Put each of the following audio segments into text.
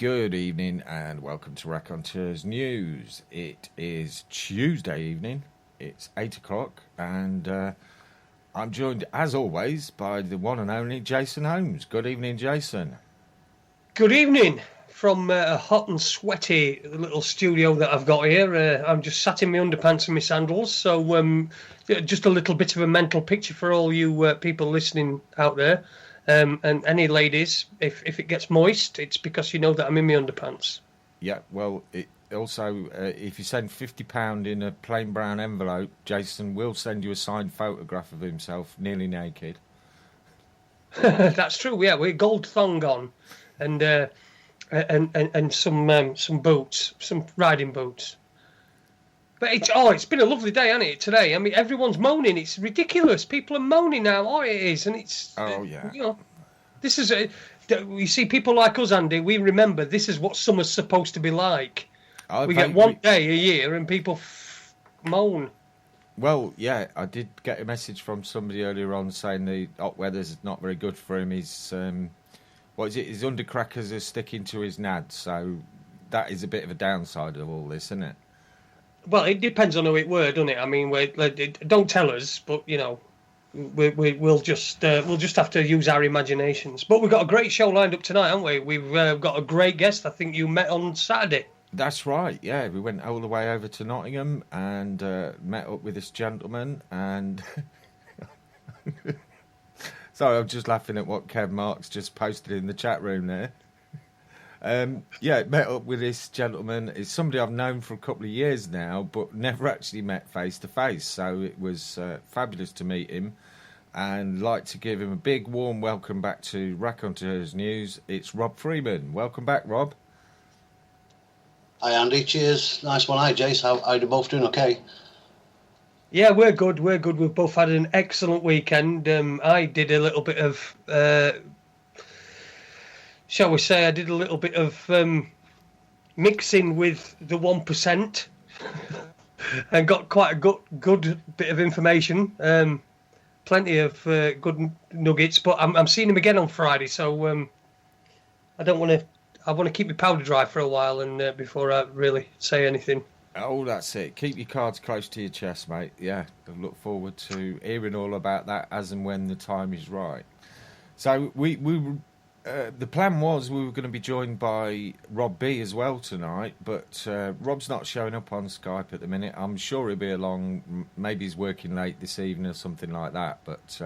Good evening and welcome to Raconteurs News. It is Tuesday evening, it's 8 o'clock and I'm joined as always by the one and only Jason Holmes. Good evening, Jason. Good evening from a hot and sweaty little studio that I've got here. I'm just sat in my underpants and my sandals, so just a little bit of a mental picture for all you people listening out there. And any ladies, if it gets moist, it's because you know that I'm in my underpants. Yeah, well, it also, if you send £50 in a plain brown envelope, Jason will send you a signed photograph of himself nearly naked. That's true, yeah, with gold thong on and some boots, some riding boots. But it's been a lovely day, hasn't it, today? I mean, everyone's moaning. It's ridiculous. People are moaning now. Oh, it is. And it's... Oh, yeah. You know, this is... you see, people like us, Andy, we remember this is what summer's supposed to be like. We get one day a year and people moan. Well, yeah, I did get a message from somebody earlier on saying the hot weather's not very good for him. His, what is it? His undercrackers are sticking to his nads. So that is a bit of a downside of all this, isn't it? Well, it depends on who it were, doesn't it? I mean, don't tell us, but you know, we'll just have to use our imaginations. But we've got a great show lined up tonight, haven't we? We've got a great guest. I think you met on Saturday. That's right. Yeah, we went all the way over to Nottingham and met up with this gentleman. And sorry, I'm just laughing at what Kev Marks just posted in the chat room there. Met up with this gentleman. It's somebody I've known for a couple of years now, but never actually met face to face. So it was fabulous to meet him, and like to give him a big warm welcome back to Raconteurs News. It's Rob Freeman. Welcome back, Rob. Hi, Andy. Cheers. Nice one. Hi, Jace. How are you both doing? Okay. Yeah, we're good. We're good. We've both had an excellent weekend. I did a little bit of. Shall we say, I did a little bit of mixing with the 1% and got quite a good bit of information. Plenty of good nuggets, but I'm seeing him again on Friday, so I don't want to. I want to keep my powder dry for a while and before I really say anything. Oh, that's it. Keep your cards close to your chest, mate. Yeah, I look forward to hearing all about that as and when the time is right. So we the plan was we were going to be joined by Rob B as well tonight, but Rob's not showing up on Skype at the minute. I'm sure he'll be along. Maybe he's working late this evening or something like that, but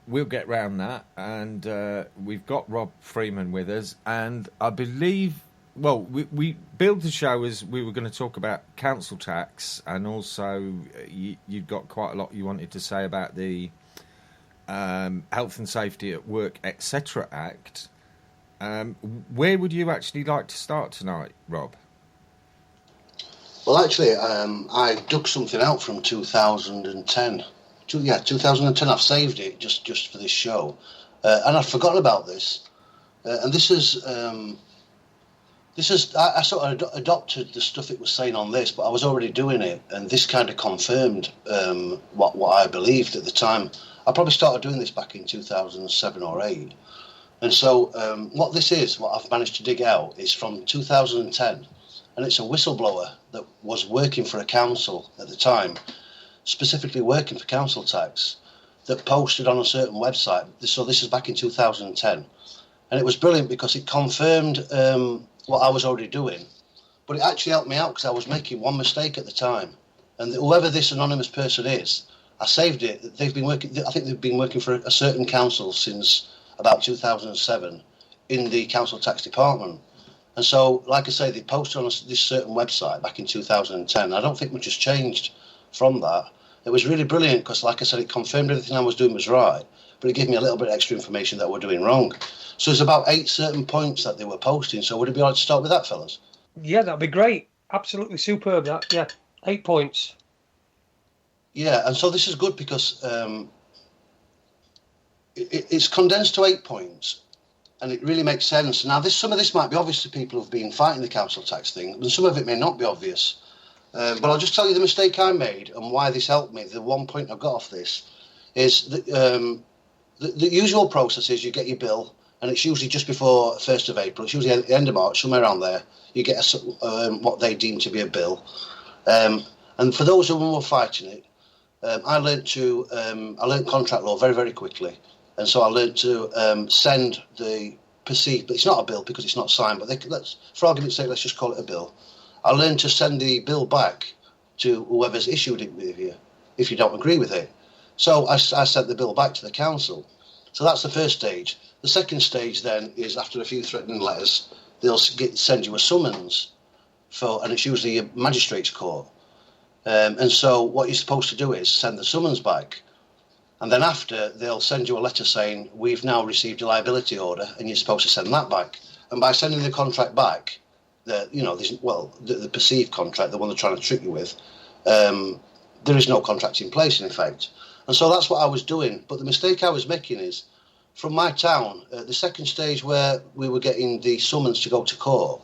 we'll get round that. And we've got Rob Freeman with us, and I believe, well, we built the show as we were going to talk about council tax, and also you've got quite a lot you wanted to say about the Health and Safety at Work, etc. Act. Where would you actually like to start tonight, Rob? Well, actually, I dug something out from 2010. 2010. I've saved it just for this show, and I'd forgotten about this. And this is I sort of adopted the stuff it was saying on this, but I was already doing it, and this kind of confirmed what I believed at the time. I probably started doing this back in 2007 or 8. And so what this is, what I've managed to dig out, is from 2010. And it's a whistleblower that was working for a council at the time, specifically working for council tax, that posted on a certain website. So this is back in 2010. And it was brilliant because it confirmed what I was already doing. But it actually helped me out because I was making one mistake at the time. And whoever this anonymous person is, I saved it. They've been working. I think they've been working for a certain council since about 2007 in the council tax department. And so, like I say, they posted on this certain website back in 2010. I don't think much has changed from that. It was really brilliant because, like I said, it confirmed everything I was doing was right, but it gave me a little bit of extra information that we're doing wrong. So there's about 8 certain points that they were posting. So would it be all right to start with that, fellas? Yeah, that'd be great. Absolutely superb. That, yeah, 8 points. Yeah, and so this is good because it's condensed to 8 points, and it really makes sense. Now, some of this might be obvious to people who've been fighting the council tax thing, and some of it may not be obvious. But I'll just tell you the mistake I made and why this helped me. The one point I got off this is that the usual process is you get your bill, and it's usually just before 1st of April. It's usually at the end of March, somewhere around there. You get what they deem to be a bill. And for those who were fighting it, I learned contract law very, very quickly. And so I learned to send the perceived, but it's not a bill because it's not signed, but for argument's sake, let's just call it a bill. I learned to send the bill back to whoever's issued it with you if you don't agree with it. So I sent the bill back to the council. So that's the first stage. The second stage then is after a few threatening letters, they'll send you a summons and it's usually a magistrate's court. And so what you're supposed to do is send the summons back. And then after, they'll send you a letter saying, we've now received a liability order, and you're supposed to send that back. And by sending the contract back, the perceived contract, the one they're trying to trick you with, there is no contract in place, in effect. And so that's what I was doing. But the mistake I was making is, from my town, the second stage where we were getting the summons to go to court,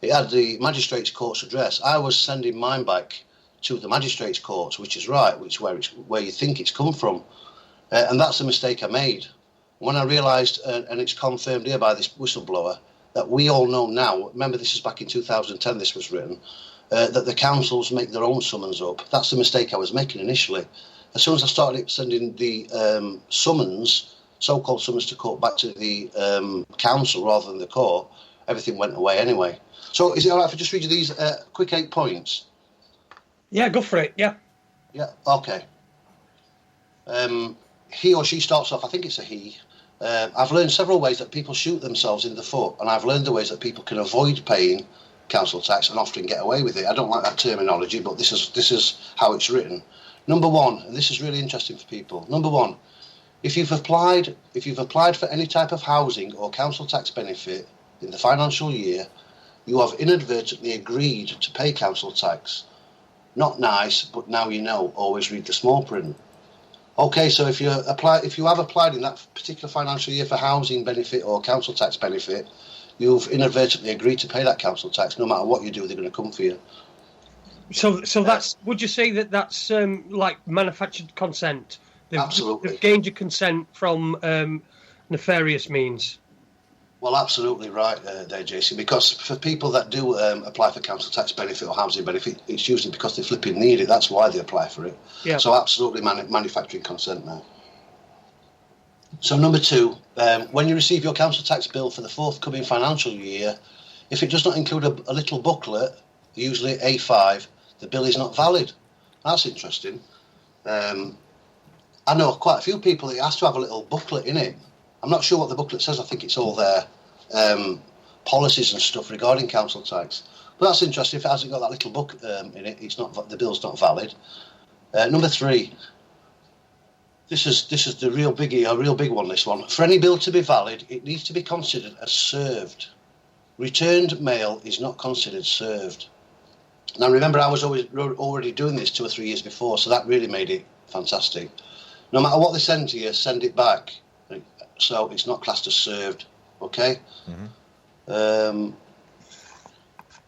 it had the magistrate's court's address. I was sending mine back to the magistrate's courts, which is right, where you think it's come from. And that's a mistake I made. When I realised, and it's confirmed here by this whistleblower, that we all know now, remember this is back in 2010 this was written, that the councils make their own summons up. That's the mistake I was making initially. As soon as I started sending the so-called summons to court back to the council rather than the court, everything went away anyway. So is it all right if I just read you these quick 8 points? Yeah, go for it, yeah. Yeah, okay. He or she starts off, I think it's a he. I've learned several ways that people shoot themselves in the foot, and I've learned the ways that people can avoid paying council tax and often get away with it. I don't like that terminology, but this is how it's written. Number 1, and this is really interesting for people. Number 1, if you've applied for any type of housing or council tax benefit in the financial year, you have inadvertently agreed to pay council tax. Not nice, but now you know. Always read the small print. Okay, so if you have applied in that particular financial year for housing benefit or council tax benefit, you've inadvertently agreed to pay that council tax. No matter what you do, they're going to come for you. So that's. Would you say that that's like manufactured consent? Absolutely. They've gained your consent from nefarious means. Well, absolutely right there, Jason, because for people that do apply for council tax benefit or housing benefit, it's usually because they flipping need it. That's why they apply for it. Yeah. So absolutely manufacturing consent now. So number 2, when you receive your council tax bill for the forthcoming financial year, if it does not include a little booklet, usually A5, the bill is not valid. That's interesting. I know quite a few people, it has to have a little booklet in it. I'm not sure what the booklet says. I think it's all their policies and stuff regarding council tax. But that's interesting. If it hasn't got that little book in it, it's not. The bill's not valid. Number 3. This is the real biggie, a real big one. This one. For any bill to be valid, it needs to be considered as served. Returned mail is not considered served. Now remember, I was already doing this 2 or 3 years before, so that really made it fantastic. No matter what they send to you, send it back. So it's not classed as served, okay? Mm-hmm.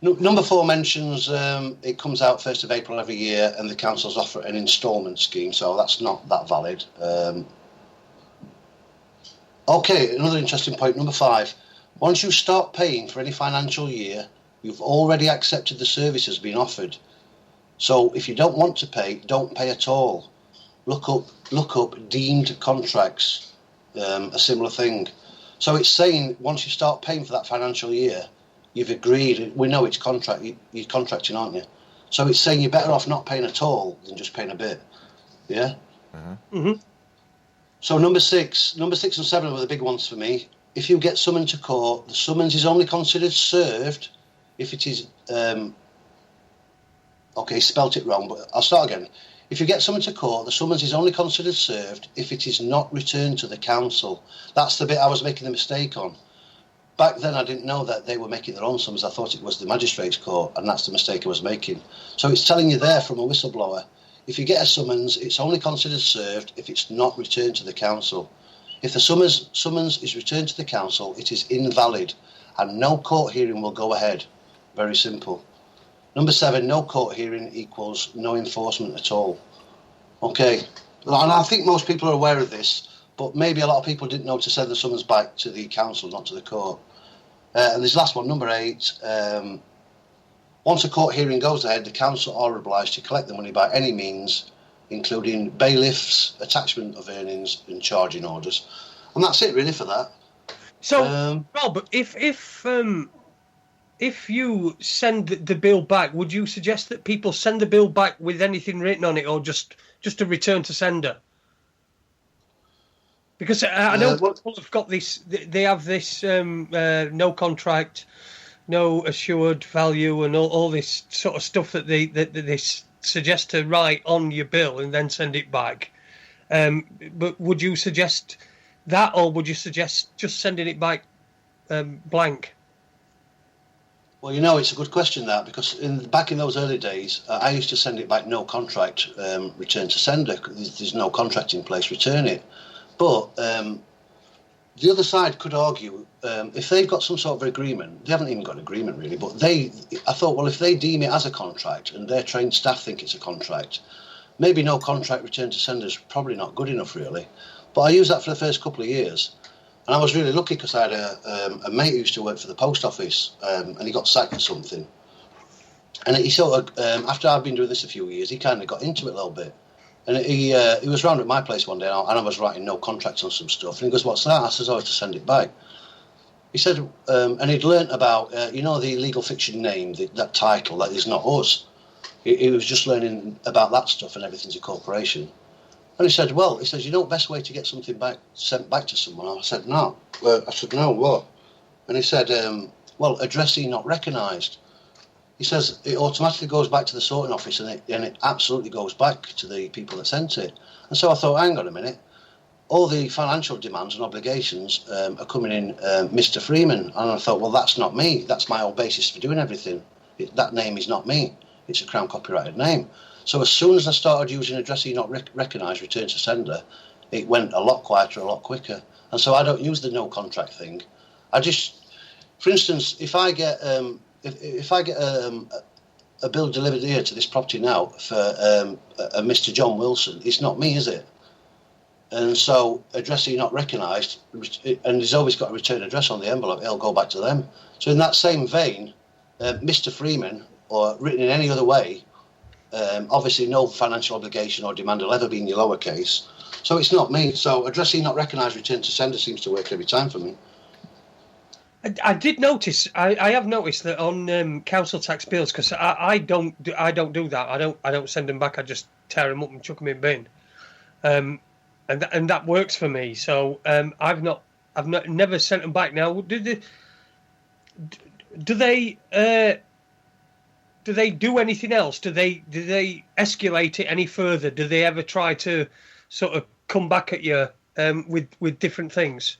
Number 4 mentions it comes out 1st of April every year, and the councils offer an instalment scheme, so that's not that valid. Okay, another interesting point, number 5. Once you start paying for any financial year, you've already accepted the services being offered. So if you don't want to pay, don't pay at all. Look up deemed contracts. A similar thing. So it's saying once you start paying for that financial year, you've agreed. We know it's contract. You're contracting, aren't you? So it's saying you're better off not paying at all than just paying a bit. Yeah. Uh-huh. Mm-hmm. So number 6 and 7 were the big ones for me. If you get summoned to court, the summons is only considered served if it is. Okay, spelt it wrong, but I'll start again. If you get summoned to court, the summons is only considered served if it is not returned to the council. That's the bit I was making the mistake on. Back then, I didn't know that they were making their own summons. I thought it was the magistrate's court, and that's the mistake I was making. So it's telling you there from a whistleblower, if you get a summons, it's only considered served if it's not returned to the council. If the summons is returned to the council, it is invalid, and no court hearing will go ahead. Very simple. Number 7, no court hearing equals no enforcement at all. Okay, and I think most people are aware of this, but maybe a lot of people didn't know to send the summons back to the council, not to the court. And this last one, number 8. Once a court hearing goes ahead, the council are obliged to collect the money by any means, including bailiffs, attachment of earnings, and charging orders. And that's it, really, for that. So, Rob, if you send the bill back, would you suggest that people send the bill back with anything written on it, or just a return to sender? Because I know people have got this. They have this no contract, no assured value, and all this sort of stuff that they suggest to write on your bill and then send it back. But would you suggest that, or would you suggest just sending it back blank? Well, you know, it's a good question, that, because back in those early days, I used to send it back no contract, return to sender. There's no contract in place, return it. But the other side could argue, if they've got some sort of agreement, they haven't even got an agreement really, but I thought, well, if they deem it as a contract and their trained staff think it's a contract, maybe no contract return to sender is probably not good enough really. But I used that for the first couple of years. And I was really lucky because I had a mate who used to work for the post office, and he got sacked for something. And he sort of, after I've been doing this a few years, he kind of got into it a little bit. And he was round at my place one day, and I was writing no contracts on some stuff. And he goes, "What's that?" I says, "Oh, to send it back." He said, and he'd learnt about, the legal fiction name, that title, that is not us. He was just learning about that stuff, and everything's a corporation. And he said, well, best way to get something sent back to someone. I said, no. I said, no, what? And he said, addressee not recognised. He says it automatically goes back to the sorting office, and it absolutely goes back to the people that sent it. And so I thought, hang on a minute. All the financial demands and obligations are coming in Mr. Freeman. And I thought, well, that's not me. That's my whole basis for doing everything. That name is not me. It's a Crown copyrighted name. So as soon as I started using addressee not recognised, return to sender, it went a lot quieter, a lot quicker. And so I don't use the no contract thing. I just, for instance, if I get a bill delivered here to this property now for a Mr. John Wilson, it's not me, is it? And so addressee not recognised, and there's always got a return address on the envelope, it'll go back to them. So in that same vein, Mr. Freeman, or written in any other way, obviously no financial obligation or demand will ever be in your lowercase. So it's not me. So addressee not recognised, return to sender seems to work every time for me. I did notice. I have noticed that on council tax bills, because I don't do that. I don't send them back. I just tear them up and chuck them in bin, and that works for me. So I've never sent them back. Now, do they do anything else? Do they escalate it any further? Do they ever try to sort of come back at you with different things?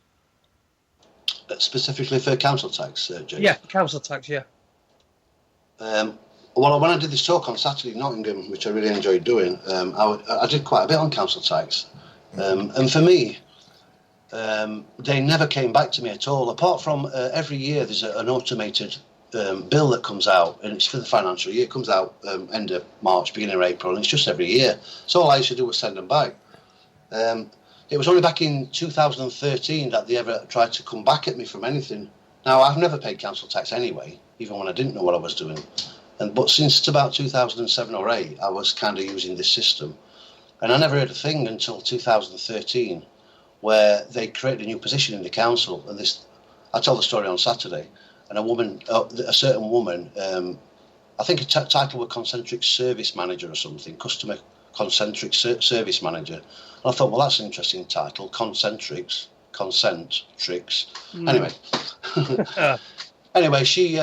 Specifically for council tax, James? Yeah, council tax, yeah. Well, when I did this talk on Saturday in Nottingham, which I really enjoyed doing, I did quite a bit on council tax. And for me, they never came back to me at all, apart from every year there's an automated bill that comes out, and it's for the financial year. It comes out end of March, beginning of April, and it's just every year. So all I used to do was send them back. It was only back in 2013 that they ever tried to come back at me from anything. Now, I've never paid council tax anyway, even when I didn't know what I was doing. But since about 2007 or 8, I was kind of using this system. And I never heard a thing until 2013, where they created a new position in the council. And I told the story on Saturday. And a certain woman, I think a title was concentric service manager or something, customer concentric service manager. And I thought, well, that's an interesting title, concentrics. Anyway, she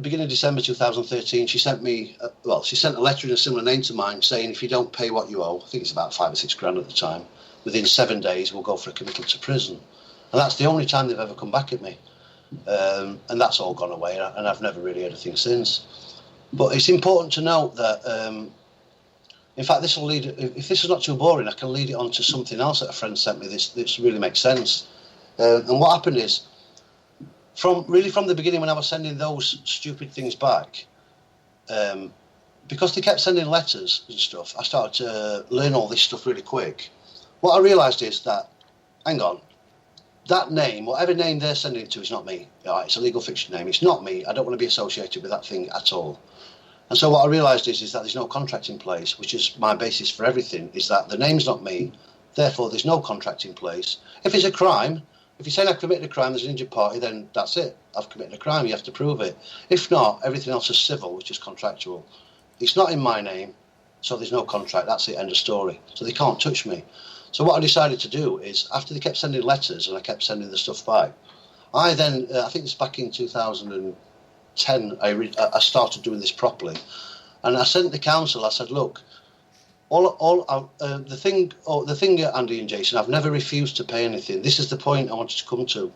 beginning of December 2013, she sent me, she sent a letter in a similar name to mine saying, if you don't pay what you owe, I think it's about £5 or £6 at the time, within 7 days we'll go for a committal to prison. And that's the only time they've ever come back at me. And that's all gone away, and I've never really heard a thing since. But it's important to note that, in fact, this will lead. If this is not too boring, I can lead it on to something else that a friend sent me. This really makes sense. And what happened is, from the beginning, when I was sending those stupid things back, because they kept sending letters and stuff, I started to learn all this stuff really quick. What I realised is that, hang on, that name, whatever name they're sending it to, is not me. Right, it's a legal fiction name. It's not me. I don't want to be associated with that thing at all. And so what I realised is that there's no contract in place, which is my basis for everything, is that the name's not me, therefore there's no contract in place. If it's a crime, if you're saying I've committed a crime, there's an injured party, then that's it. I've committed a crime, you have to prove it. If not, everything else is civil, which is contractual. It's not in my name, so there's no contract. That's it, end of story. So they can't touch me. So what I decided to do is, after they kept sending letters and I kept sending the stuff back, I then, I think it's back in 2010, I started doing this properly. And I sent the council, I said, look, the thing, Andy and Jason, I've never refused to pay anything. This is the point I wanted to come to.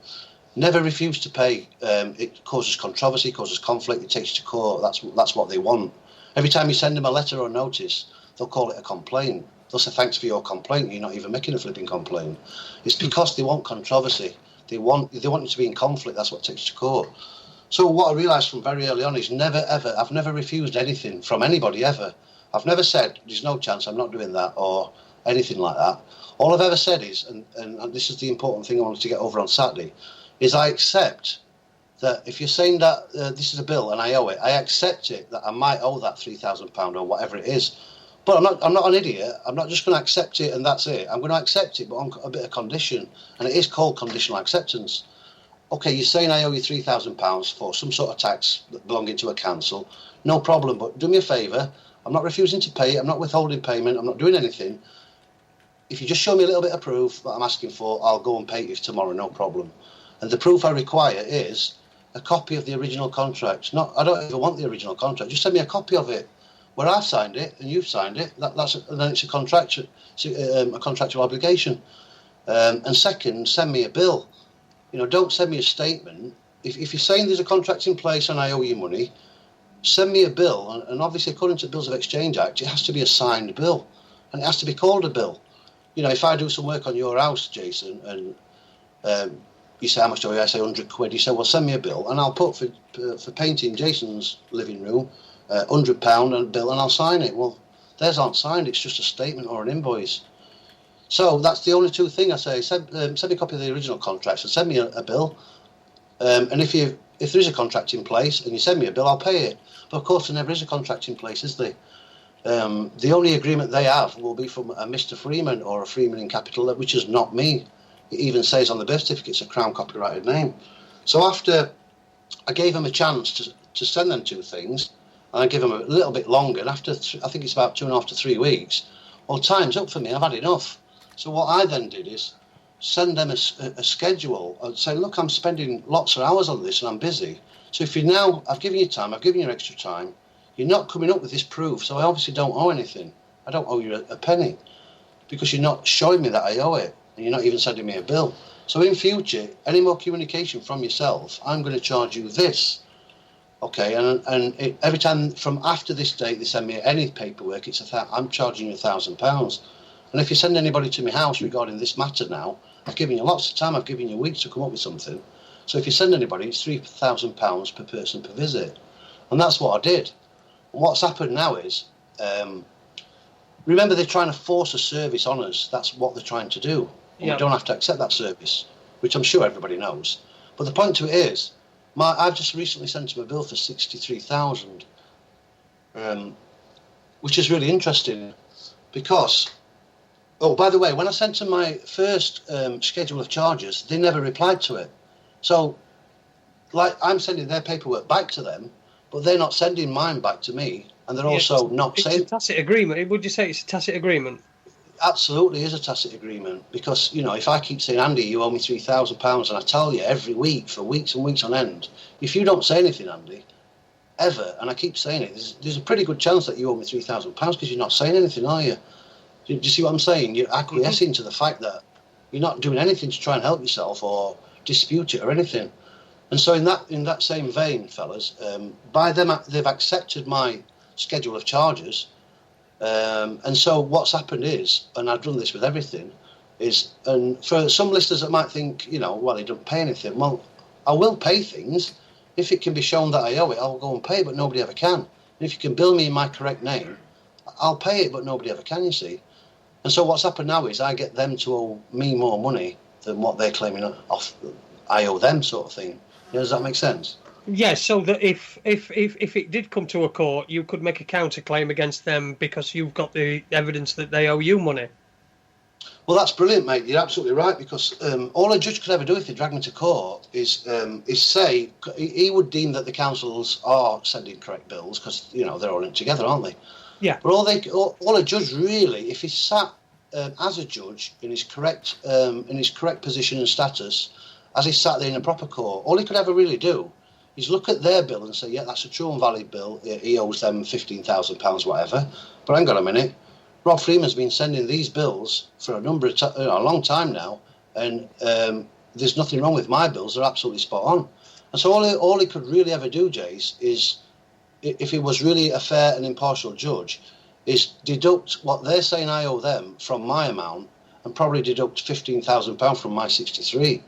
Never refused to pay. It causes controversy, causes conflict, it takes you to court. That's what they want. Every time you send them a letter or notice, they'll call it a complaint. They'll say, thanks for your complaint. You're not even making a flipping complaint. It's because they want controversy. They want you to be in conflict. That's what takes you to court. So what I realised from very early on is I've never refused anything from anybody ever. I've never said, there's no chance, I'm not doing that, or anything like that. All I've ever said is, and this is the important thing I wanted to get over on Saturday, is I accept that if you're saying that this is a bill and I owe it, I accept it, that I might owe that £3,000 or whatever it is. But I'm not an idiot. I'm not just going to accept it and that's it. I'm going to accept it, but on a bit of condition. And it is called conditional acceptance. Okay, you're saying I owe you £3,000 for some sort of tax belonging to a council. No problem, but do me a favour. I'm not refusing to pay it. I'm not withholding payment. I'm not doing anything. If you just show me a little bit of proof that I'm asking for, I'll go and pay you tomorrow, no problem. And the proof I require is a copy of the original contract. I don't even want the original contract. Just send me a copy of it where I've signed it and you've signed it. And then it's a contractual obligation. And second, send me a bill. Don't send me a statement. If you're saying there's a contract in place and I owe you money, send me a bill. And obviously, according to the Bills of Exchange Act, it has to be a signed bill. And it has to be called a bill. If I do some work on your house, Jason, and you say, how much do I owe? I say £100. You say, well, send me a bill. And I'll put for painting Jason's living room, £100 and bill, and I'll sign it. Well, theirs aren't signed. It's just a statement or an invoice. So that's the only two things I say. Send me a copy of the original contracts and send me a bill. And if there is a contract in place and you send me a bill, I'll pay it. But of course, there never is a contract in place, is there? The only agreement they have will be from a Mr. Freeman or a Freeman in capital, which is not me. It even says on the birth certificate it's a Crown copyrighted name. So after I gave them a chance to send them two things, and I give them a little bit longer, and after I think it's about 2.5 to 3 weeks, well, time's up for me. I've had enough. So what I then did is send them a schedule and say, look, I'm spending lots of hours on this and I'm busy. So if I've given you time, I've given you extra time, you're not coming up with this proof, so I obviously don't owe anything. I don't owe you a penny because you're not showing me that I owe it and you're not even sending me a bill. So in future, any more communication from yourself, I'm going to charge you this. Okay, and every time from after this date they send me any paperwork, I'm charging you £1,000. And if you send anybody to my house regarding this matter now, I've given you lots of time, I've given you weeks to come up with something. So if you send anybody, it's £3,000 per person per visit. And that's what I did. And what's happened now is, remember they're trying to force a service on us. That's what they're trying to do. And we don't have to accept that service, which I'm sure everybody knows. But the point to it is, I've just recently sent them a bill for £63,000, which is really interesting because... Oh, by the way, when I sent them my first schedule of charges, they never replied to it. So, I'm sending their paperwork back to them, but they're not sending mine back to me, and they're also not saying... It's a tacit agreement. Would you say it's a tacit agreement? Absolutely is a tacit agreement, because, if I keep saying, Andy, you owe me £3,000, and I tell you every week, for weeks and weeks on end, if you don't say anything, Andy, ever, and I keep saying it, there's a pretty good chance that you owe me £3,000, because you're not saying anything, are you? Do you see what I'm saying? You're acquiescing to the fact that you're not doing anything to try and help yourself or dispute it or anything. And so in that same vein, fellas, by them, they've accepted my schedule of charges. And so what's happened is, and I've done this with everything, is, and for some listeners that might think, well, they don't pay anything. Well, I will pay things. If it can be shown that I owe it, I'll go and pay, but nobody ever can. And if you can bill me in my correct name, I'll pay it, but nobody ever can, you see. And so what's happened now is I get them to owe me more money than what they're claiming off. I owe them, sort of thing. Does that make sense? Yes, so that if it did come to a court, you could make a counterclaim against them because you've got the evidence that they owe you money. Well, that's brilliant, mate. You're absolutely right, because all a judge could ever do if they drag me to court is say he would deem that the councils are sending correct bills because they're all in together, aren't they? Yeah. But all a judge really, if he sat as a judge in his correct position and status, as he sat there in a proper court, all he could ever really do is look at their bill and say, yeah, that's a true and valid bill. He owes them £15,000, whatever. But hang on a minute. Rob Freeman's been sending these bills for a long time now, and there's nothing wrong with my bills. They're absolutely spot on. And so all he could really ever do, Jace, is, if he was really a fair and impartial judge, is deduct what they're saying I owe them from my amount and probably deduct £15,000 from my 63.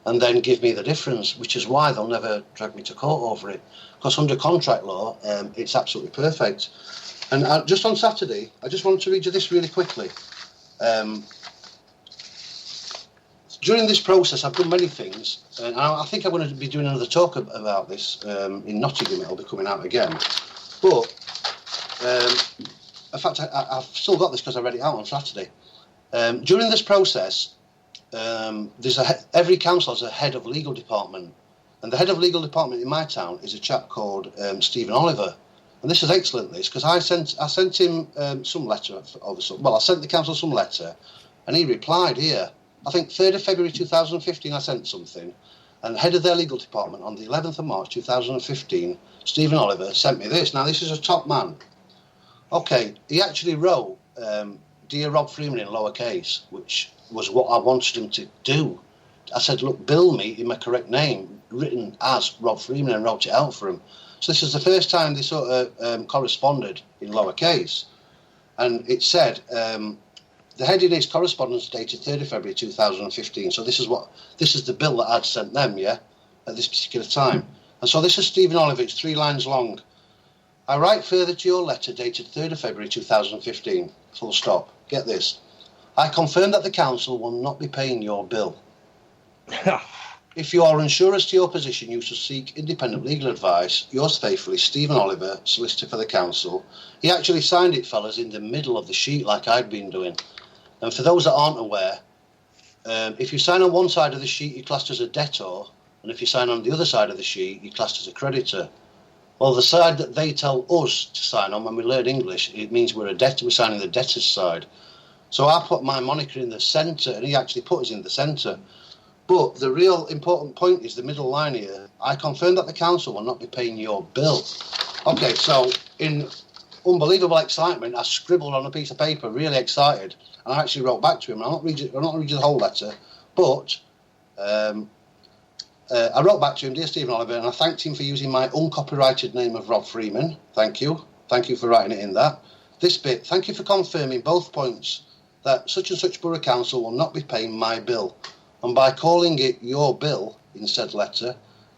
And then give me the difference, which is why they'll never drag me to court over it. Because under contract law, it's absolutely perfect. And just on Saturday, I just wanted to read you this really quickly. During this process, I've done many things, and I think I'm going to be doing another talk about this in Nottingham. It'll be coming out again. But, in fact, I've still got this because I read it out on Saturday. During this process, every council has a head of legal department, and the head of legal department in my town is a chap called Stephen Oliver, and this is excellent. This because I sent him some letter I sent the council some letter, and he replied here. I think 3rd of February 2015 I sent something, and the head of their legal department on the 11th of March 2015, Stephen Oliver, sent me this. Now this is a top man. Okay, he actually wrote Dear Rob Freeman in lowercase, which was what I wanted him to do. I said, look, bill me in my correct name, written as Rob Freeman, and wrote it out for him. So this is the first time they sort of corresponded in lowercase. And it said, the heading is correspondence dated 3rd of February 2015. So this is the bill that I'd sent them, yeah, at this particular time. And so this is Stephen Oliver, it's 3 lines long. I write further to your letter dated 3rd of February 2015, full stop. Get this. I confirm that the council will not be paying your bill. If you are unsure as to your position, you should seek independent legal advice. Yours faithfully, Stephen Oliver, solicitor for the council. He actually signed it, fellas, in the middle of the sheet like I'd been doing. And for those that aren't aware, if you sign on one side of the sheet, you're classed as a debtor. And if you sign on the other side of the sheet, you're classed as a creditor. Well, the side that they tell us to sign on when we learn English, it means we're a debtor. We're signing the debtor's side. So I put my moniker in the centre, and he actually put us in the centre. But the real important point is the middle line here. I confirm that the council will not be paying your bill. Okay, so in unbelievable excitement, I scribbled on a piece of paper, really excited, and I actually wrote back to him. I'm not reading the whole letter, but I wrote back to him, Dear Stephen Oliver, and I thanked him for using my uncopyrighted name of Rob Freeman. Thank you. Thank you for writing it in that. This bit, thank you for confirming both points, that such and such borough council will not be paying my bill, and by calling it your bill in said letter,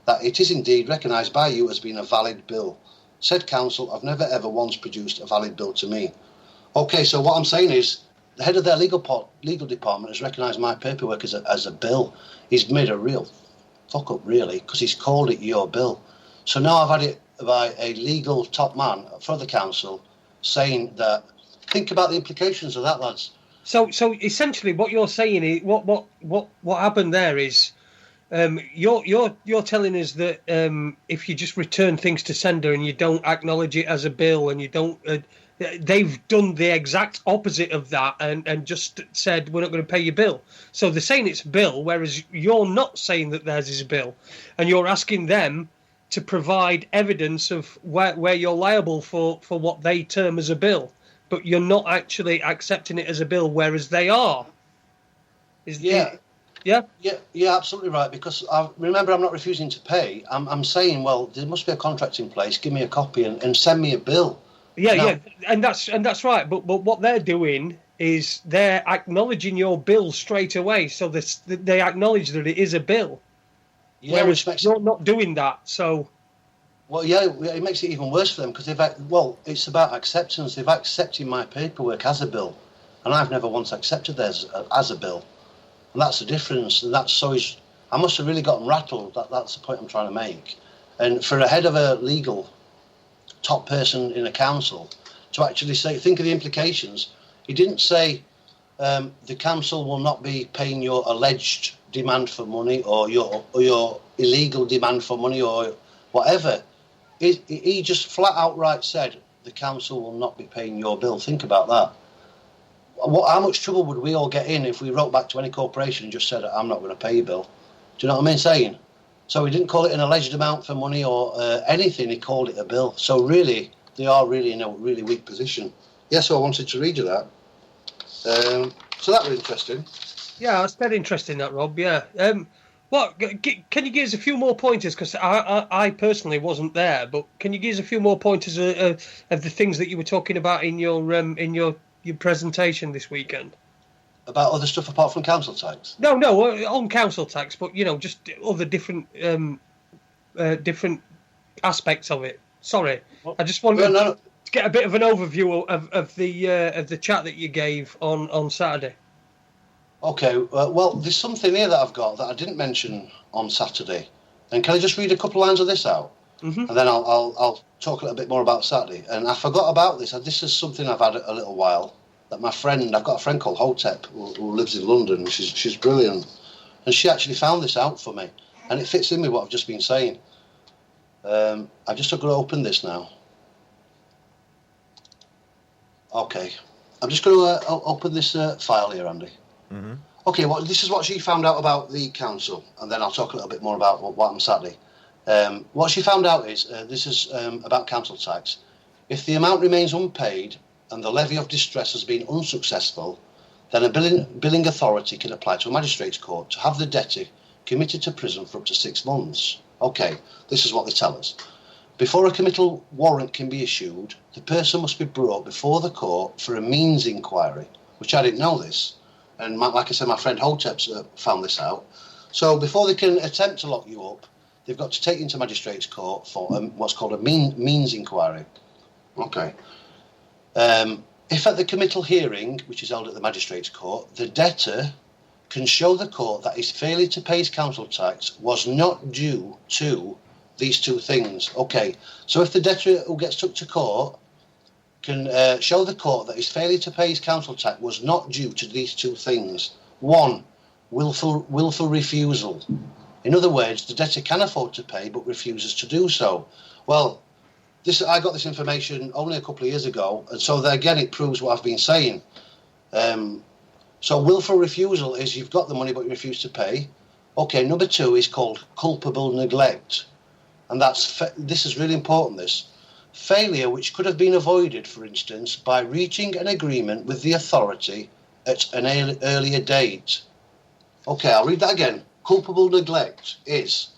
that it is indeed recognised by you as being a valid bill. Said council have never ever once produced a valid bill to me. Okay, so what I'm saying is, the head of their legal department has recognised my paperwork as a bill. He's made a real fuck up, really, because he's called it your bill. So now I've had it by a legal top man for the council saying that, think about the implications of that, lads. So essentially, what you're saying is what happened there is, you're telling us that if you just return things to sender and you don't acknowledge it as a bill and you don't, they've done the exact opposite of that and just said we're not going to pay your bill. So they're saying it's a bill, whereas you're not saying that theirs is a bill, and you're asking them to provide evidence of where you're liable for what they term as a bill. But you're not actually accepting it as a bill, whereas they are. Yeah, absolutely right. Because remember, I'm not refusing to pay. I'm saying, well, there must be a contract in place. Give me a copy and send me a bill. Yeah, and that's right. But what they're doing is they're acknowledging your bill straight away, so they acknowledge that it is a bill. Yeah, whereas you're not doing that. So. Well, yeah, it makes it even worse for them because it's about acceptance. They've accepted my paperwork as a bill, and I've never once accepted theirs as a bill. And that's the difference. And I must have really gotten rattled. That's the point I'm trying to make. And for a head of a legal top person in a council to actually say, think of the implications. He didn't say the council will not be paying your alleged demand for money or your illegal demand for money or whatever. He just flat outright said the council will not be paying your bill. Think about that. How much trouble would we all get in if we wrote back to any corporation and just said, I'm not going to pay your bill? Do you know what I mean saying? So he didn't call it an alleged amount for money or anything. He called it a bill. So really, they are really in a really weak position. Yeah, so I wanted to read you that. So that was interesting. Yeah, that's very interesting, that, Rob. Yeah. Can you give us a few more pointers? Because I personally wasn't there, but can you give us a few more pointers of the things that you were talking about in your presentation this weekend? About other stuff apart from council tax? No, on council tax, but just other different aspects of it. Sorry, I just wanted to get a bit of an overview of the chat that you gave on Saturday. Okay, well, there's something here that I've got that I didn't mention on Saturday, and can I just read a couple of lines of this out, and then I'll talk a little bit more about Saturday. And I forgot about this. This is something I've had a little while. That I've got a friend called Hotep who lives in London. She's brilliant, and she actually found this out for me, and it fits in with what I've just been saying. I'm just going to open this now. Okay, I'm just going to open this file here, Andy. Mm-hmm. Okay, well, this is what she found out about the council, and then I'll talk a little bit more about what happened Saturday. What she found out is this is about council tax. If the amount remains unpaid and the levy of distress has been unsuccessful, then a billing authority can apply to a magistrate's court to have the debtor committed to prison for up to 6 months. Okay, this is what they tell us. Before a committal warrant can be issued, the person must be brought before the court for a means inquiry, which I didn't know this. And like I said, my friend Hotep's found this out. So before they can attempt to lock you up, they've got to take you into magistrate's court for what's called a means inquiry. Okay. If at the committal hearing, which is held at the magistrate's court, the debtor can show the court that his failure to pay his council tax was not due to these two things. Okay, so if the debtor who gets took to court can show the court that his failure to pay his council tax was not due to these two things. One, willful refusal. In other words, the debtor can afford to pay but refuses to do so. Well, I got this information only a couple of years ago, and so again it proves what I've been saying. So willful refusal is you've got the money but you refuse to pay. Okay, number two is called culpable neglect, and this is really important. This failure which could have been avoided, for instance, by reaching an agreement with the authority at an earlier date. Okay, I'll read that again. Culpable neglect is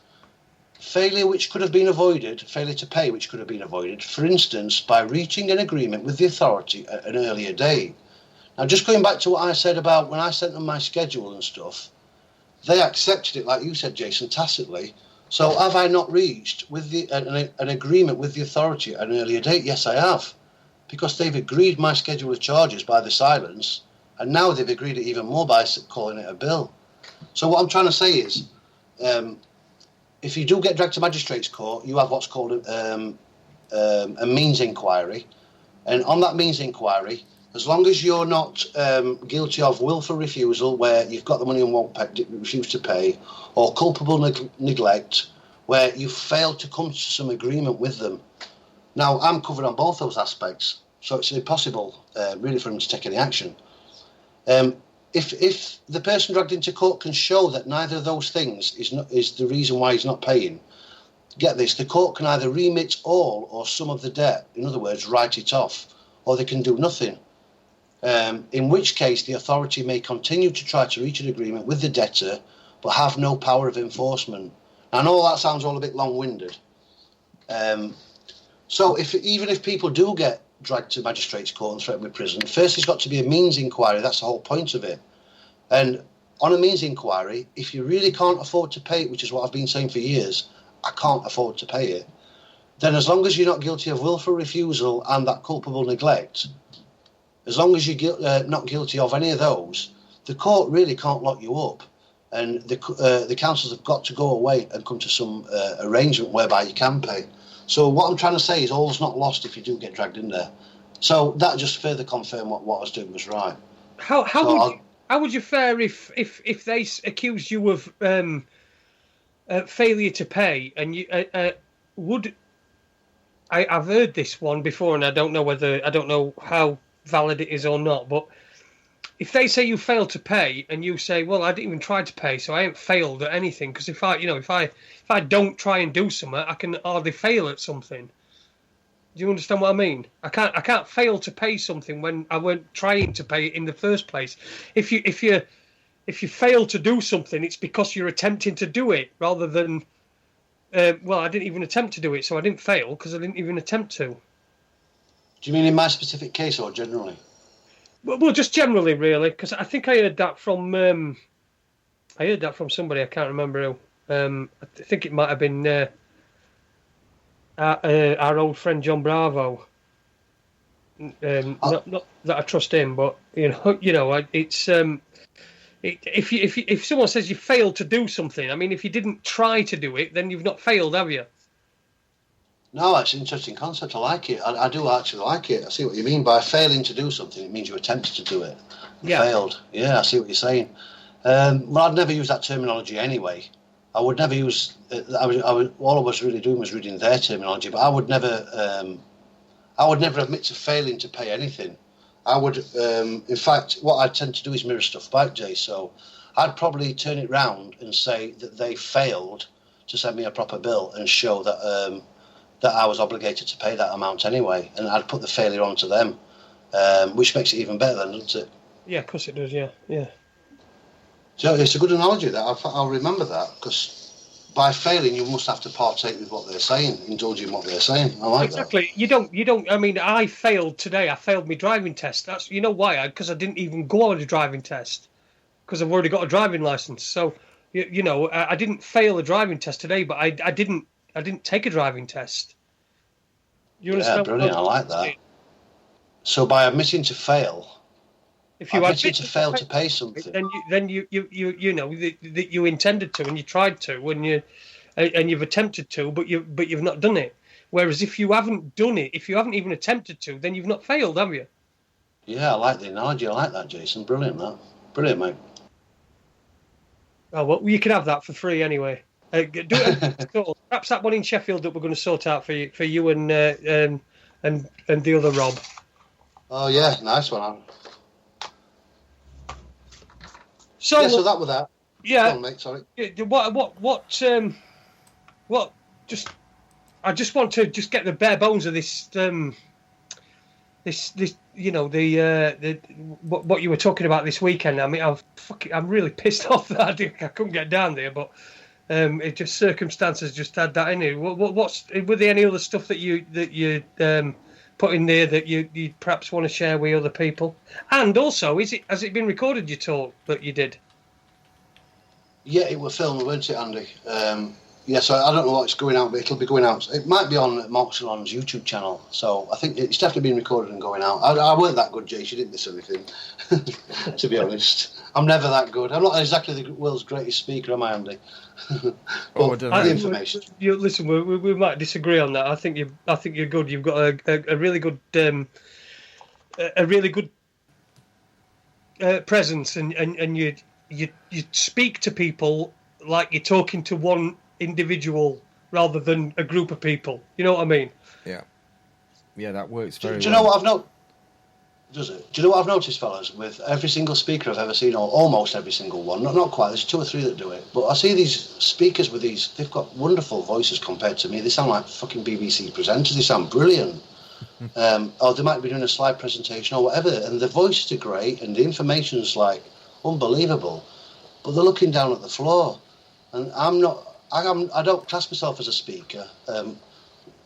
failure which could have been avoided, failure to pay which could have been avoided, for instance, by reaching an agreement with the authority at an earlier date. Now, just going back to what I said about when I sent them my schedule and stuff, they accepted it, like you said, Jason, tacitly. So have I not reached with an agreement with the authority at an earlier date? Yes, I have, because they've agreed my schedule of charges by the silence, and now they've agreed it even more by calling it a bill. So what I'm trying to say is, if you do get dragged to magistrate's court, you have what's called a means inquiry. And on that means inquiry, as long as you're not guilty of willful refusal, where you've got the money and won't refuse to pay, or culpable neglect, where you failed to come to some agreement with them. Now, I'm covered on both those aspects, so it's impossible, really, for them to take any action. If the person dragged into court can show that neither of those things is the reason why he's not paying, get this, the court can either remit all or some of the debt, in other words, write it off, or they can do nothing, in which case the authority may continue to try to reach an agreement with the debtor but have no power of enforcement. I know that sounds all a bit long-winded. So even if people do get dragged to magistrate's court and threatened with prison, first there's got to be a means inquiry. That's the whole point of it. And on a means inquiry, if you really can't afford to pay it, which is what I've been saying for years, I can't afford to pay it, then as long as you're not guilty of willful refusal and that culpable neglect, As long as you're not guilty of any of those, the court really can't lock you up. And the councils have got to go away and come to some arrangement whereby you can pay. So what I'm trying to say is all's not lost if you do get dragged in there. So that just further confirmed what I was doing was right. How would you fare if they accused you of failure to pay, and you would? I've heard this one before, and I don't know how valid it is or not. But if they say you failed to pay, and you say, "Well, I didn't even try to pay, so I ain't failed at anything," because if I don't try and do something, I can hardly fail at something. Do you understand what I mean? I can't fail to pay something when I weren't trying to pay it in the first place. If you fail to do something, it's because you're attempting to do it rather than well, I didn't even attempt to do it, so I didn't fail because I didn't even attempt to. Do you mean in my specific case or generally? Well, just generally, really, because I think I heard that from somebody. I can't remember who. I think it might have been our old friend John Bravo. Not that I trust him, but it's if someone says you failed to do something, I mean, if you didn't try to do it, then you've not failed, have you? No, it's an interesting concept. I like it. I do actually like it. I see what you mean by failing to do something. It means you attempted to do it. Yeah. Failed. Yeah, I see what you're saying. Well, I'd never use that terminology anyway. I would never use. All I was really doing was reading their terminology, but I would never admit to failing to pay anything. I would, in fact, what I tend to do is mirror stuff back, Jay. So I'd probably turn it round and say that they failed to send me a proper bill and show that that I was obligated to pay that amount anyway, and I'd put the failure onto them, which makes it even better, then, doesn't it? Yeah, of course it does. Yeah. So it's a good analogy. That I'll remember that, because by failing, you must have to partake with what they're saying, indulge in what they're saying. I like exactly. That. You don't. I mean, I failed today. I failed my driving test. That's why? Because I didn't even go on a driving test, because I've already got a driving license. So I didn't fail a driving test today, but I didn't take a driving test. You understand? Yeah, brilliant. I like that. So by admitting to fail. If you admit to fail to pay something, then you know that you intended to and you tried to and you've attempted to, but you've not done it. Whereas if you haven't done it, if you haven't even attempted to, then you've not failed, have you? Yeah, I like the analogy. I like that, Jason. Brilliant, brilliant, mate. Oh well, you can have that for free anyway. Do it. Perhaps that one in Sheffield that we're going to sort out for you and the other Rob. Oh yeah, nice one. So that was that. Yeah. Go on, mate, sorry. What? I just want to get the bare bones of this. This what you were talking about this weekend. I mean, I'm really pissed off that I couldn't get down there, but it just circumstances just had that in it. Were there any other stuff that you put in there that you perhaps want to share with other people? And also, has it been recorded, your talk that you did? Yeah, it was filmed, weren't it, Andy? So I don't know what's going out, but it'll be going out. It might be on Mark Salon's YouTube channel, so I think it's definitely been recorded and going out. I weren't that good, Jace. You didn't miss anything, to be honest. I'm never that good. I'm not exactly the world's greatest speaker, am I, Andy? The information. Listen, we might disagree on that. I think you're good. You've got a really good presence, and you speak to people like you're talking to one individual rather than a group of people. You know what I mean? Yeah, that works very well. Do you know what I've noticed? Does it? Do you know what I've noticed, fellas? With every single speaker I've ever seen, or almost every single one, not quite, there's 2 or 3 that do it, but I see these speakers with they've got wonderful voices compared to me. They sound like fucking BBC presenters. They sound brilliant. Or they might be doing a slide presentation or whatever, and the voices are great, and the information's like unbelievable, but they're looking down at the floor, and I don't class myself as a speaker.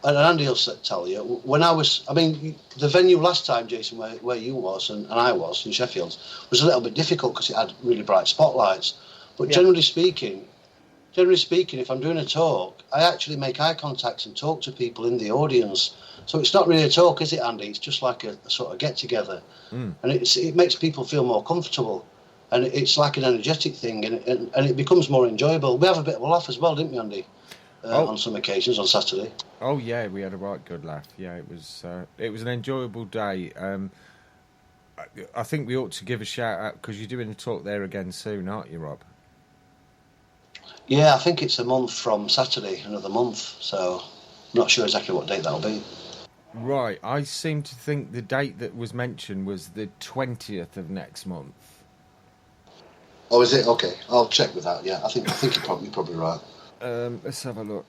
And Andy will tell you, the venue last time, Jason, where you was and I was in Sheffield, was a little bit difficult because it had really bright spotlights. But generally speaking, generally speaking, if I'm doing a talk, I actually make eye contact and talk to people in the audience. So it's not really a talk, is it, Andy? It's just like a sort of get-together. And it makes people feel more comfortable. And it's like an energetic thing, and it becomes more enjoyable. We have a bit of a laugh as well, didn't we, Andy? On some occasions on Saturday. Oh yeah, we had a right good laugh. Yeah, it was an enjoyable day. I think we ought to give a shout out because you're doing a talk there again soon, aren't you, Rob? Yeah, I think it's a month from Saturday, another month. So I'm not sure exactly what date that'll be. Right, I seem to think the date that was mentioned was the 20th of next month. Oh, is it? Okay, I'll check with that. Yeah, I think you're probably right. Let's have a look.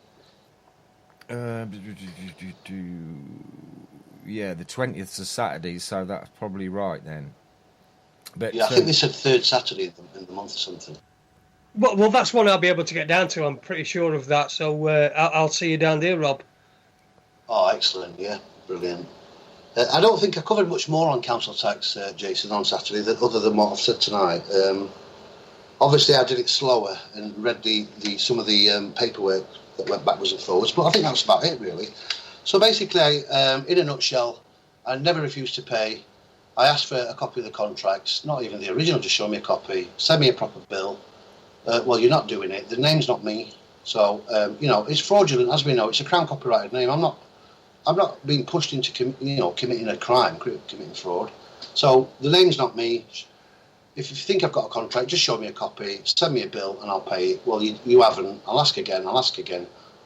Yeah, the 20th is Saturday, so that's probably right then. But yeah, I think they said third Saturday in the month or something. Well, that's one I'll be able to get down to. I'm pretty sure of that. So I'll see you down there, Rob. Oh, excellent! Yeah, brilliant. I don't think I covered much more on council tax, Jason, on Saturday, other than what I've said tonight. Obviously, I did it slower and read some of the paperwork that went backwards and forwards, but I think that's about it, really. So basically, in a nutshell, I never refused to pay. I asked for a copy of the contracts, not even the original, just show me a copy, send me a proper bill. Well, you're not doing it. The name's not me. So, it's fraudulent, as we know. It's a Crown copyrighted name. I'm not being pushed into, committing a crime, committing fraud. So the name's not me. If you think I've got a contract, just show me a copy, send me a bill, and I'll pay it. Well, you haven't. I'll ask again.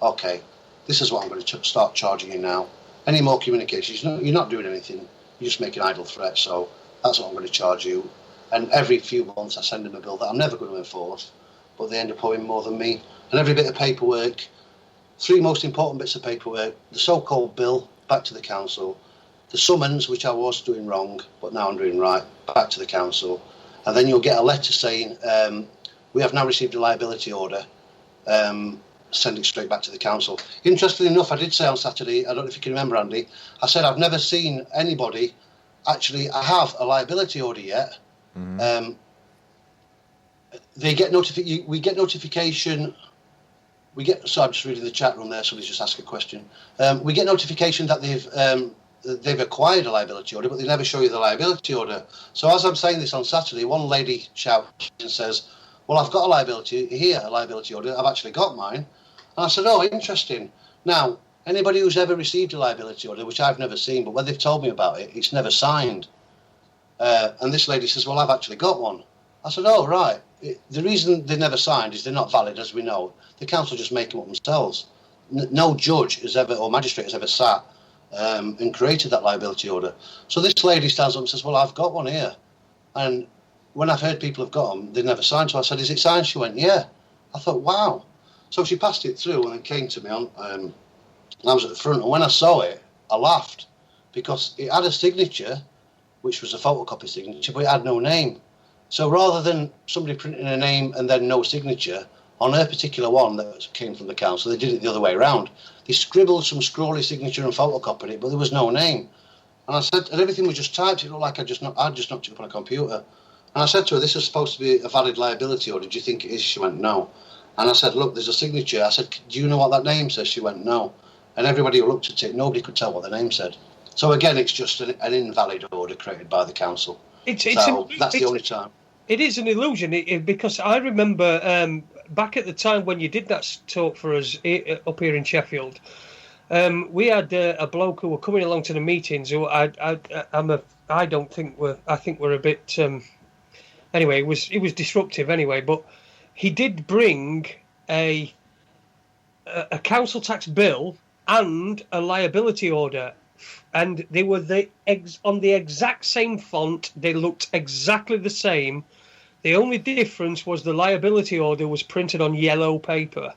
Okay, this is what I'm going to start charging you now. Any more communications? You're not doing anything. You're just making idle threats. So that's what I'm going to charge you. And every few months I send them a bill that I'm never going to enforce, but they end up owing more than me. And every bit of paperwork, 3 most important bits of paperwork: the so-called bill, back to the council; the summons, which I was doing wrong, but now I'm doing right, back to the council. And then you'll get a letter saying, we have now received a liability order, send it straight back to the council. Interestingly enough, I did say on Saturday, I don't know if you can remember, Andy, I said I've never seen anybody actually have a liability order yet. Mm-hmm. We get notification. So I'm just reading the chat room there, somebody's just asked a question. We get notification that they've acquired a liability order, but they never show you the liability order. So as I'm saying this on Saturday, one lady shouts and says, well, I've got a liability order. I've actually got mine. And I said, oh, interesting. Now, anybody who's ever received a liability order, which I've never seen, but when they've told me about it, it's never signed. And this lady says, well, I've actually got one. I said, oh, right. The reason they're never signed is they're not valid, as we know. The council just make them up themselves. No judge has ever, or magistrate has ever sat and created that liability order. So this lady stands up and says, well, I've got one here. And when I've heard people have got them, they've never signed. So I said, is it signed? She went, yeah. I thought, wow. So she passed it through and it came to me and I was at the front. And when I saw it, I laughed because it had a signature, which was a photocopy signature, but it had no name. So rather than somebody printing a name and then no signature, on her particular one that came from the council, they did it the other way around. They scribbled some scrawly signature and photocopied it, but there was no name. And I said, and everything was just typed. It looked like I'd just knocked it up on a computer. And I said to her, this is supposed to be a valid liability order. Do you think it is? She went, no. And I said, look, there's a signature. I said, do you know what that name says? She went, no. And everybody who looked at it, nobody could tell what the name said. So again, it's just an invalid order created by the council. That's the only time. It is an illusion because I remember back at the time when you did that talk for us up here in Sheffield, we had a bloke who were coming along to the meetings who I think we're a bit anyway. It was disruptive anyway, but he did bring a council tax bill and a liability order. And they were on the exact same font. They looked exactly the same. The only difference was the liability order was printed on yellow paper,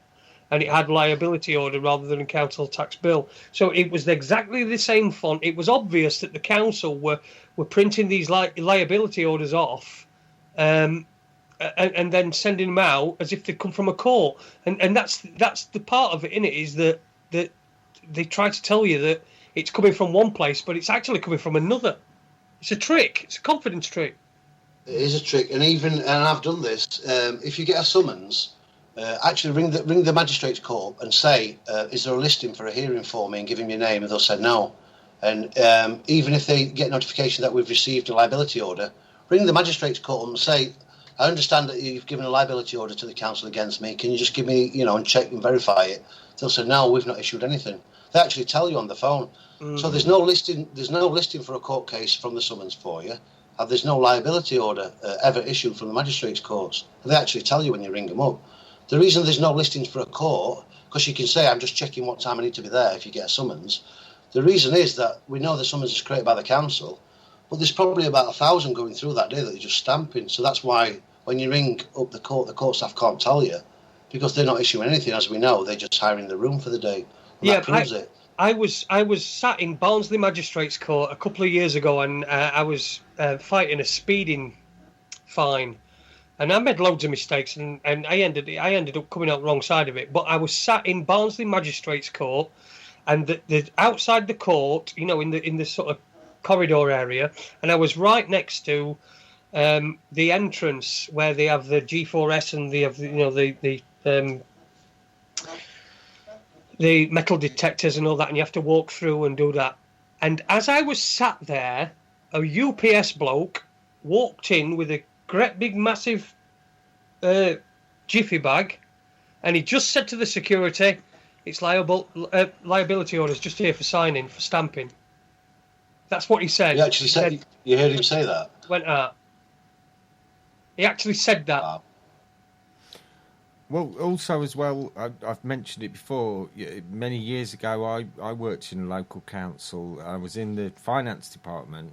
and it had liability order rather than a council tax bill. So it was exactly the same font. It was obvious that the council were printing these liability orders off, and then sending them out as if they come from a court. And that's the part of it, innit, is that they try to tell you that it's coming from one place, but it's actually coming from another. It's a trick. It's a confidence trick. It is a trick, and I've done this. If you get a summons, actually ring the magistrate's court and say, is there a listing for a hearing for me, and give him your name, and they'll say no. And even if they get notification that we've received a liability order, ring the magistrate's court and say, I understand that you've given a liability order to the council against me. Can you just give me, and check and verify it? They'll say, no, we've not issued anything. They actually tell you on the phone. So there's no listing for a court case from the summons for you. And there's no liability order ever issued from the magistrate's courts. They actually tell you when you ring them up. The reason there's no listings for a court, because you can say, I'm just checking what time I need to be there if you get a summons. The reason is that we know the summons is created by the council, but there's probably about 1,000 going through that day that you're just stamping. So that's why when you ring up the court staff can't tell you, because they're not issuing anything, as we know. They're just hiring the room for the day. And that proves it. I was sat in Barnsley Magistrates Court a couple of years ago, and I was fighting a speeding fine. And I made loads of mistakes, and I ended up coming out the wrong side of it. But I was sat in Barnsley Magistrates Court, and the outside the court, in the sort of corridor area, and I was right next to the entrance where they have the G4S and they have the metal detectors and all that, and you have to walk through and do that. And as I was sat there, a UPS bloke walked in with a great big massive jiffy bag, and he just said to the security, it's liability orders just here for signing, for stamping. That's what he said. You actually said, you heard him say that? Went out. He actually said that. Wow. Well, also as well, I've mentioned it before. Many years ago, I worked in a local council. I was in the finance department,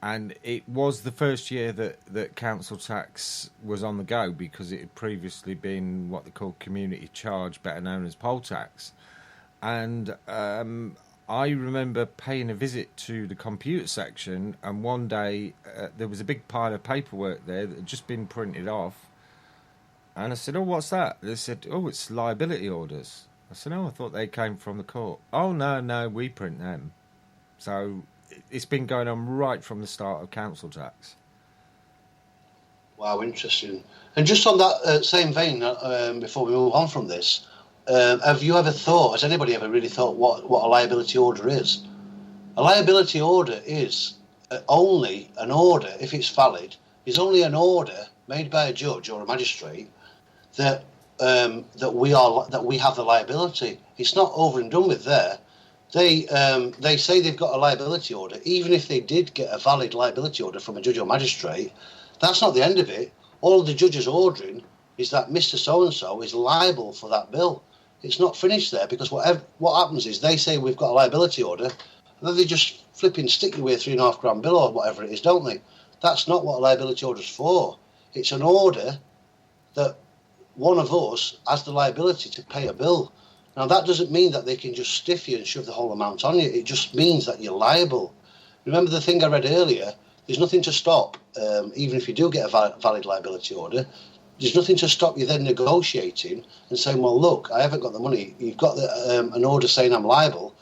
and it was the first year that council tax was on the go, because it had previously been what they call community charge, better known as poll tax. And I remember paying a visit to the computer section, and one day there was a big pile of paperwork there that had just been printed off. And I said, oh, what's that? They said, oh, it's liability orders. I said, oh, I thought they came from the court. Oh, no, we print them. So it's been going on right from the start of council tax. Wow, interesting. And just on that same vein, before we move on from this, have you ever thought, has anybody ever really thought what a liability order is? A liability order is only an order, if it's valid, is only an order made by a judge or a magistrate that we have the liability. It's not over and done with there. They say they've got a liability order. Even if they did get a valid liability order from a judge or magistrate, that's not the end of it. All the judge is ordering is that Mr. So-and-so is liable for that bill. It's not finished there, because what happens is they say we've got a liability order, and then they just flipping stick you with a £3.5 bill or whatever it is, don't they? That's not what a liability order is for. It's an order that one of us has the liability to pay a bill. Now, that doesn't mean that they can just stiff you and shove the whole amount on you. It just means that you're liable. Remember the thing I read earlier? There's nothing to stop, even if you do get a valid liability order, there's nothing to stop you then negotiating and saying, well, look, I haven't got the money. You've got an order saying I'm liable,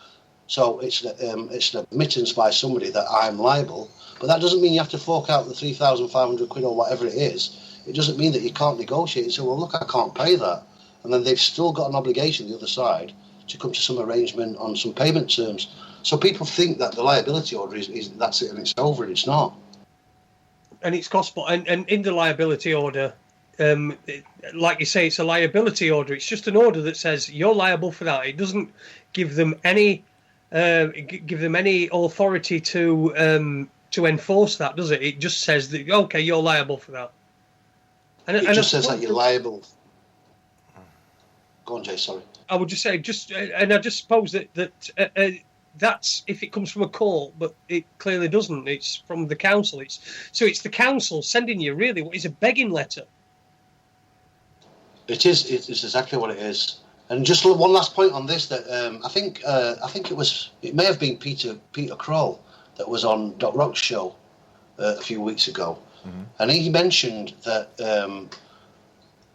so it's an admittance by somebody that I'm liable. But that doesn't mean you have to fork out the £3,500 or whatever it is. It doesn't mean that you can't negotiate and say, well, look, I can't pay that. And then they've still got an obligation, the other side, to come to some arrangement on some payment terms. So people think that the liability order is that's it and it's over, and it's not. And it's gospel. And in the liability order, like you say, it's a liability order. It's just an order that says you're liable for that. It doesn't give them any authority to enforce that, does it? It just says that, okay, you're liable for that. And it just says that you're liable. Go on, Jay, sorry. I would just say, and I just suppose that that's if it comes from a court, but it clearly doesn't. It's from the council. It's the council sending you really what is a begging letter. It is. It's exactly what it is. And just one last point on this, that I think it may have been Peter Kroll that was on Doc Rock's show a few weeks ago, and he mentioned that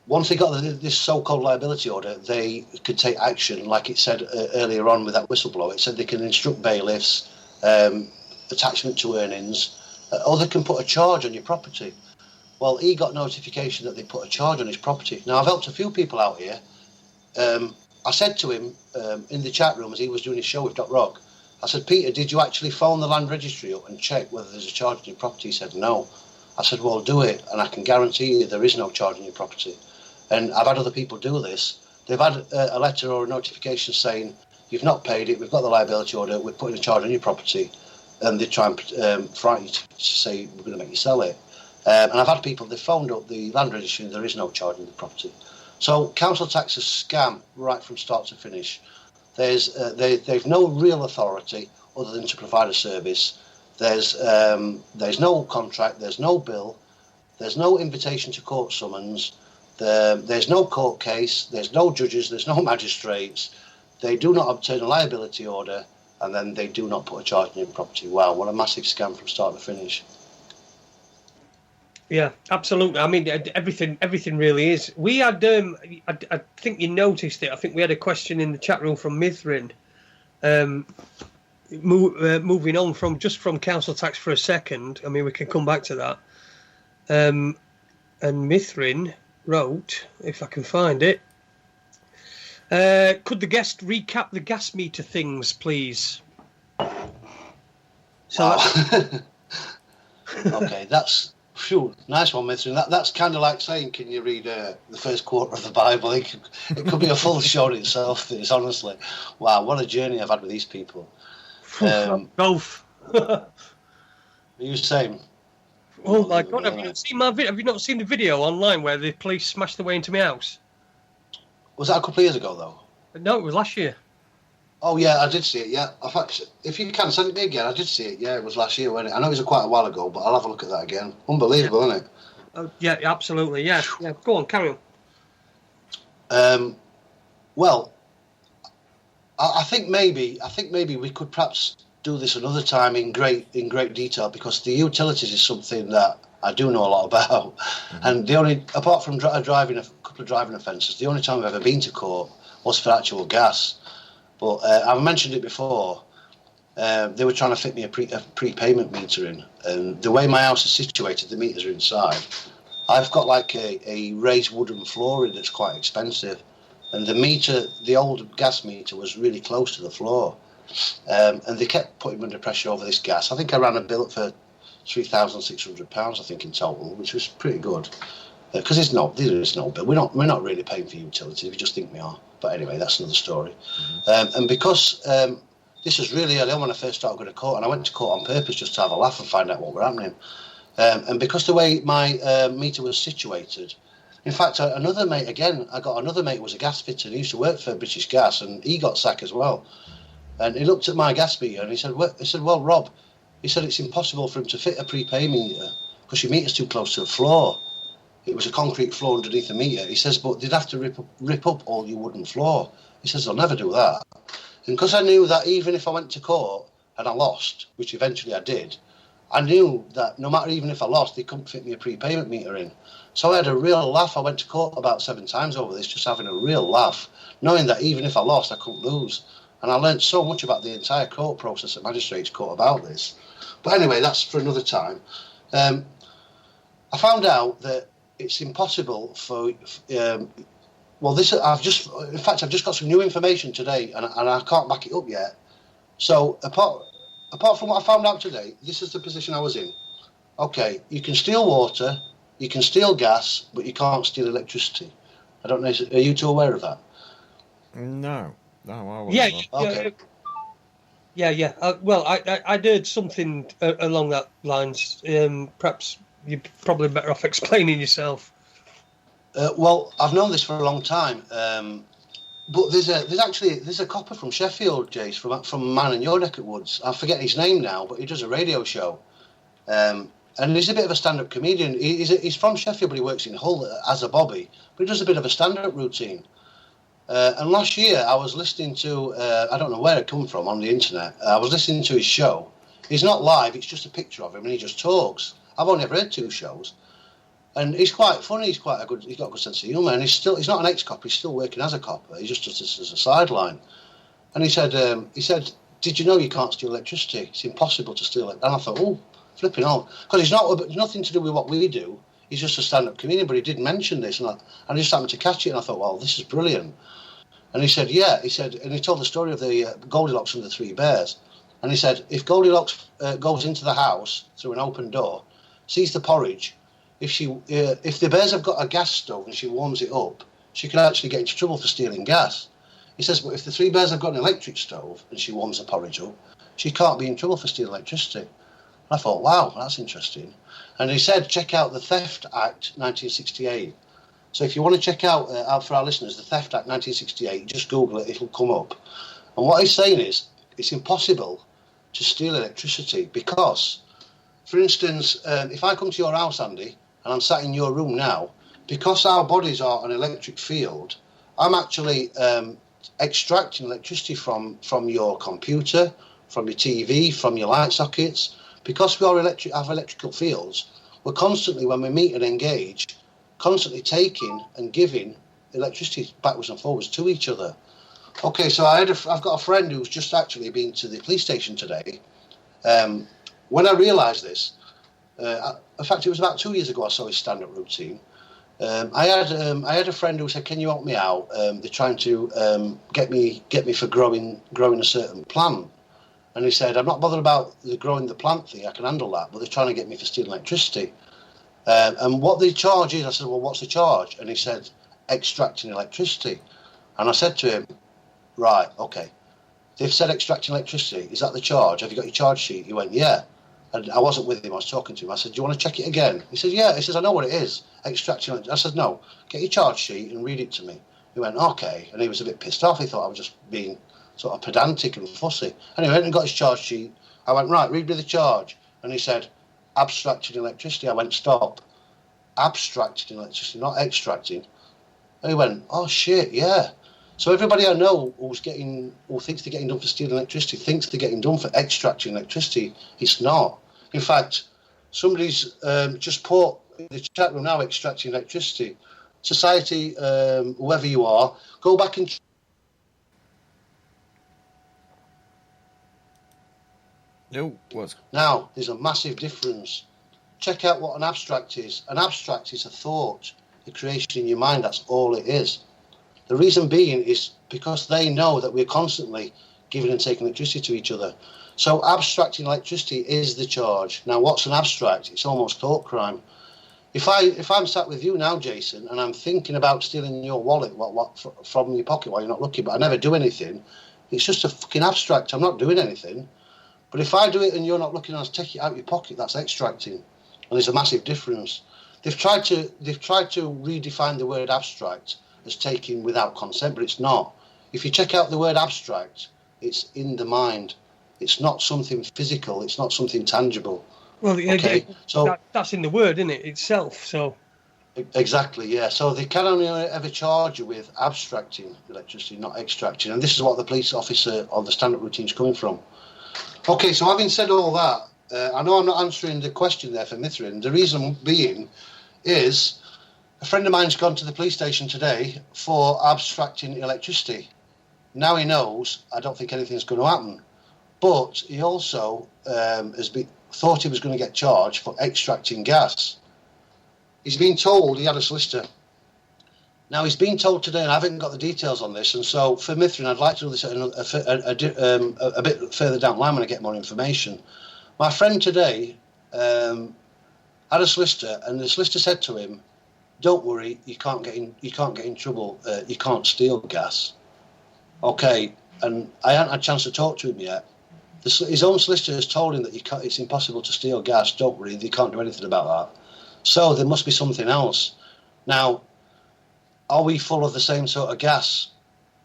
once they got this so-called liability order, they could take action, like it said earlier on with that whistleblower. It said they can instruct bailiffs, attachment to earnings, or they can put a charge on your property. Well, he got notification that they put a charge on his property. Now, I've helped a few people out here. I said to him in the chat room as he was doing his show with Doc Rock, I said, Peter, did you actually phone the land registry up and check whether there's a charge on your property? He said, no. I said, well, do it, and I can guarantee you there is no charge on your property. And I've had other people do this. They've had a letter or a notification saying, you've not paid it, we've got the liability order, we're putting a charge on your property. And they try and frighten you to say, we're going to make you sell it. And I've had people, they phoned up the land registry and there is no charge on the property. So council tax is a scam right from start to finish. They've no real authority other than to provide a service. There's no contract, there's no bill, there's no invitation to court summons, there's no court case, there's no judges, there's no magistrates. They do not obtain a liability order, and then they do not put a charge on your property. Wow, what a massive scam from start to finish. Yeah, absolutely. I mean, everything really is. We had, I think you noticed it. I think we had a question in the chat room from Mithrin. Moving on from council tax for a second. I mean, we can come back to that. And Mithrin wrote, if I can find it, could the guest recap the gas meter things, please? So wow. Okay, that's phew, nice one, Mithrin. That's kind of like saying, can you read the first quarter of the Bible? It could be a full show in itself, this, honestly. Wow, what a journey I've had with these people. Both. Are you saying? Oh my God! Have you not seen my video? Have you not seen the video online where the police smashed their way into my house? Was that a couple of years ago, though? No, it was last year. Oh yeah, I did see it. Yeah, in fact, if you can send it me again, I did see it. Yeah, it was last year, wasn't it? I know it was quite a while ago, but I'll have a look at that again. Unbelievable, isn't it? Oh yeah, absolutely. Yeah. Go on, carry on. Well, I think maybe we could perhaps do this another time in great detail, because the utilities is something that I do know a lot about. Mm-hmm. And the only, apart from driving a couple of driving offences, the only time I've ever been to court was for actual gas. But I've mentioned it before. They were trying to fit me a prepayment meter in, and the way my house is situated, the meters are inside. I've got like a raised wooden flooring that's quite expensive, and the old gas meter was really close to the floor, and they kept putting me under pressure over this gas. I think I ran a bill for £3,600, I think, in total, which was pretty good, because there is no bill. We're not really paying for utilities. If you just think we are. But anyway, that's another story. Mm-hmm. And because this was really early on when I first started going to court, and I went to court on purpose just to have a laugh and find out what were happening. And because the way my meter was situated, in fact, I got another mate who was a gas fitter. He used to work for British Gas, and he got sacked as well. And he looked at my gas meter and he said, well, Rob, he said it's impossible for him to fit a prepay meter because your meter's too close to the floor. It was a concrete floor underneath the meter. He says, but they'd have to rip up all your wooden floor. He says, they'll never do that. And because I knew that even if I went to court and I lost, which eventually I did, I knew that no matter even if I lost, they couldn't fit me a prepayment meter in. So I had a real laugh. I went to court about 7 times over this, just having a real laugh, knowing that even if I lost, I couldn't lose. And I learned so much about the entire court process at Magistrates Court about this. But anyway, that's for another time. I found out that it's impossible for I've just got some new information today, and I can't back it up yet. So apart from what I found out today, this is the position I was in. Okay, you can steal water, you can steal gas, but you can't steal electricity. I don't know. Are you two aware of that? No, I wasn't. Yeah. Okay. Yeah. Well, I heard something along that lines. Perhaps you're probably better off explaining yourself. Well, I've known this for a long time, but there's a copper from Sheffield, Jace, from a man in your neck of woods. I forget his name now, but he does a radio show, and he's a bit of a stand-up comedian. He's from Sheffield, but he works in Hull as a bobby. But he does a bit of a stand-up routine. And last year, I was listening to I don't know where it come from on the internet. I was listening to his show. He's not live; it's just a picture of him, and he just talks. I've only ever heard 2 shows. And he's quite funny. He's got a good sense of humour, and he's not an ex-cop. He's still working as a cop. He just does this as a sideline. And he said, "Did you know you can't steal electricity? It's impossible to steal it." And I thought, oh, flipping on, because it's nothing to do with what we do. He's just a stand-up comedian, but he did mention this, and I just happened to catch it, and I thought, well, this is brilliant. And he said, yeah, and he told the story of the Goldilocks and the Three Bears. And he said, if Goldilocks goes into the house through an open door, sees the porridge, if the bears have got a gas stove and she warms it up, she can actually get into trouble for stealing gas. He says, but if the three bears have got an electric stove and she warms the porridge up, she can't be in trouble for stealing electricity. And I thought, wow, that's interesting. And he said, check out the Theft Act 1968. So if you want to check out for our listeners, the Theft Act 1968, just Google it, it'll come up. And what he's saying is, it's impossible to steal electricity because, for instance, if I come to your house, Andy, and I'm sat in your room now, because our bodies are an electric field, I'm actually extracting electricity from your computer, from your TV, from your light sockets. Because we are have electrical fields, we're constantly, when we meet and engage, constantly taking and giving electricity backwards and forwards to each other. Okay, so I've got a friend who's just actually been to the police station today. When I realised this, in fact, it was about 2 years ago I saw his stand-up routine. I had a friend who said, "Can you help me out? They're trying to get me for growing a certain plant." And he said, "I'm not bothered about the growing the plant thing. I can handle that. But they're trying to get me for stealing electricity." And what the charge is, I said, "Well, what's the charge?" And he said, "Extracting electricity." And I said to him, "Right, okay. They've said extracting electricity. Is that the charge? Have you got your charge sheet?" He went, "Yeah." And I wasn't with him. I was talking to him. I said, "Do you want to check it again?" He said, "Yeah." He says, "I know what it is. Extracting electricity." I said, "No, get your charge sheet and read it to me." He went, "Okay." And he was a bit pissed off. He thought I was just being sort of pedantic and fussy. Anyway, he went and got his charge sheet. I went, "Right, read me the charge." And he said, "Abstracting electricity." I went, "Stop. Abstracting electricity, not extracting." And he went, "Oh, shit, yeah." So everybody I know who thinks they're getting done for stealing electricity thinks they're getting done for extracting electricity. It's not. In fact, somebody's just put in the chat room now, extracting electricity. Society, whoever you are, go back and... No, what? Now, there's a massive difference. Check out what an abstract is. An abstract is a thought, a creation in your mind. That's all it is. The reason being is because they know that we're constantly giving and taking electricity to each other. So abstracting electricity is the charge. Now, what's an abstract? It's almost thought crime. If I'm sat with you now, Jason, and I'm thinking about stealing your wallet from your pocket while you're not looking, but I never do anything, it's just a fucking abstract. I'm not doing anything. But if I do it and you're not looking, and I take it out of your pocket, that's extracting. And there's a massive difference. They've tried to redefine the word abstract as taking without consent, but it's not. If you check out the word abstract, it's in the mind. It's not something physical. It's not something tangible. Well, okay, so that's in the word, isn't it, itself? So exactly, yeah. So they can only ever charge you with abstracting electricity, not extracting. And this is what the police officer on the stand-up routine is coming from. Okay, so having said all that, I know I'm not answering the question there for Mithrin. The reason being is a friend of mine's gone to the police station today for abstracting electricity. Now he knows I don't think anything's going to happen. But he also thought he was going to get charged for extracting gas. He's been told he had a solicitor. Now, he's been told today, and I haven't got the details on this, and so for Mithrin, I'd like to do this a bit further down the line when I get more information. My friend today had a solicitor, and the solicitor said to him, "Don't worry, you can't get in trouble. You can't steal gas." Okay, and I hadn't had a chance to talk to him yet. His own solicitor has told him that it's impossible to steal gas. Don't worry, they can't do anything about that. So there must be something else. Now, are we full of the same sort of gas?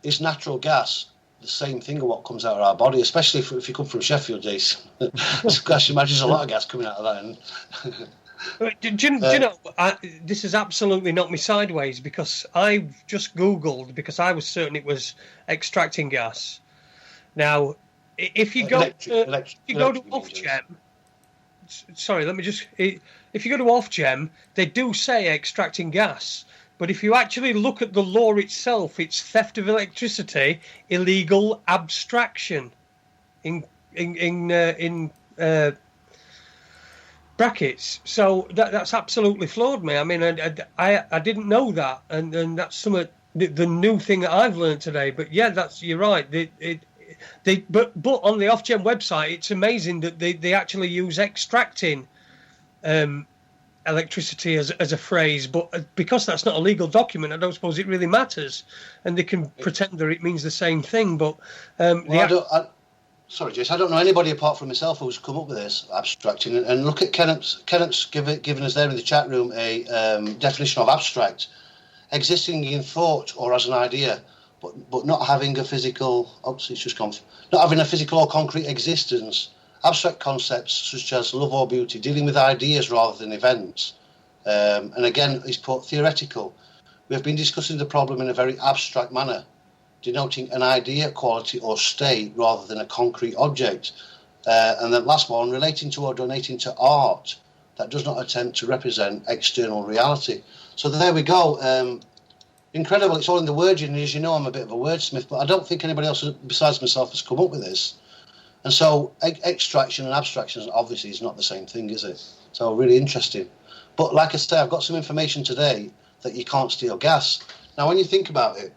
Is natural gas the same thing of what comes out of our body, especially if you come from Sheffield, Jason? I imagine there's a lot of gas coming out of that end. Do you know, this is absolutely not me sideways, because I just Googled, because I was certain it was extracting gas. Now, if you go to Ofgem, sorry, let me just... If you go to Ofgem, they do say extracting gas. But if you actually look at the law itself, it's theft of electricity, illegal abstraction. brackets. So that's absolutely floored me. I mean, I didn't know that, and that's some of the new thing that I've learned today. But yeah, you're right. But on the Ofgem website, it's amazing that they actually use extracting electricity as a phrase. But because that's not a legal document, I don't suppose it really matters, and they can pretend that it means the same thing. But sorry, Jace, I don't know anybody apart from myself who's come up with this abstracting. And look at Kenneth's given us there in the chat room a definition of abstract: existing in thought or as an idea, but not having a physical. Oops, it's just gone. Not having a physical or concrete existence. Abstract concepts such as love or beauty, dealing with ideas rather than events. And again, he's put theoretical. We have been discussing the problem in a very abstract manner, denoting an idea, quality or state rather than a concrete object. And then last one, relating to or donating to art that does not attempt to represent external reality. So there we go. Incredible. It's all in the word. And as you know, I'm a bit of a wordsmith, but I don't think anybody else besides myself has come up with this. And so extraction and abstraction obviously is not the same thing, is it? So really interesting. But like I say, I've got some information today that you can't steal gas. Now, when you think about it,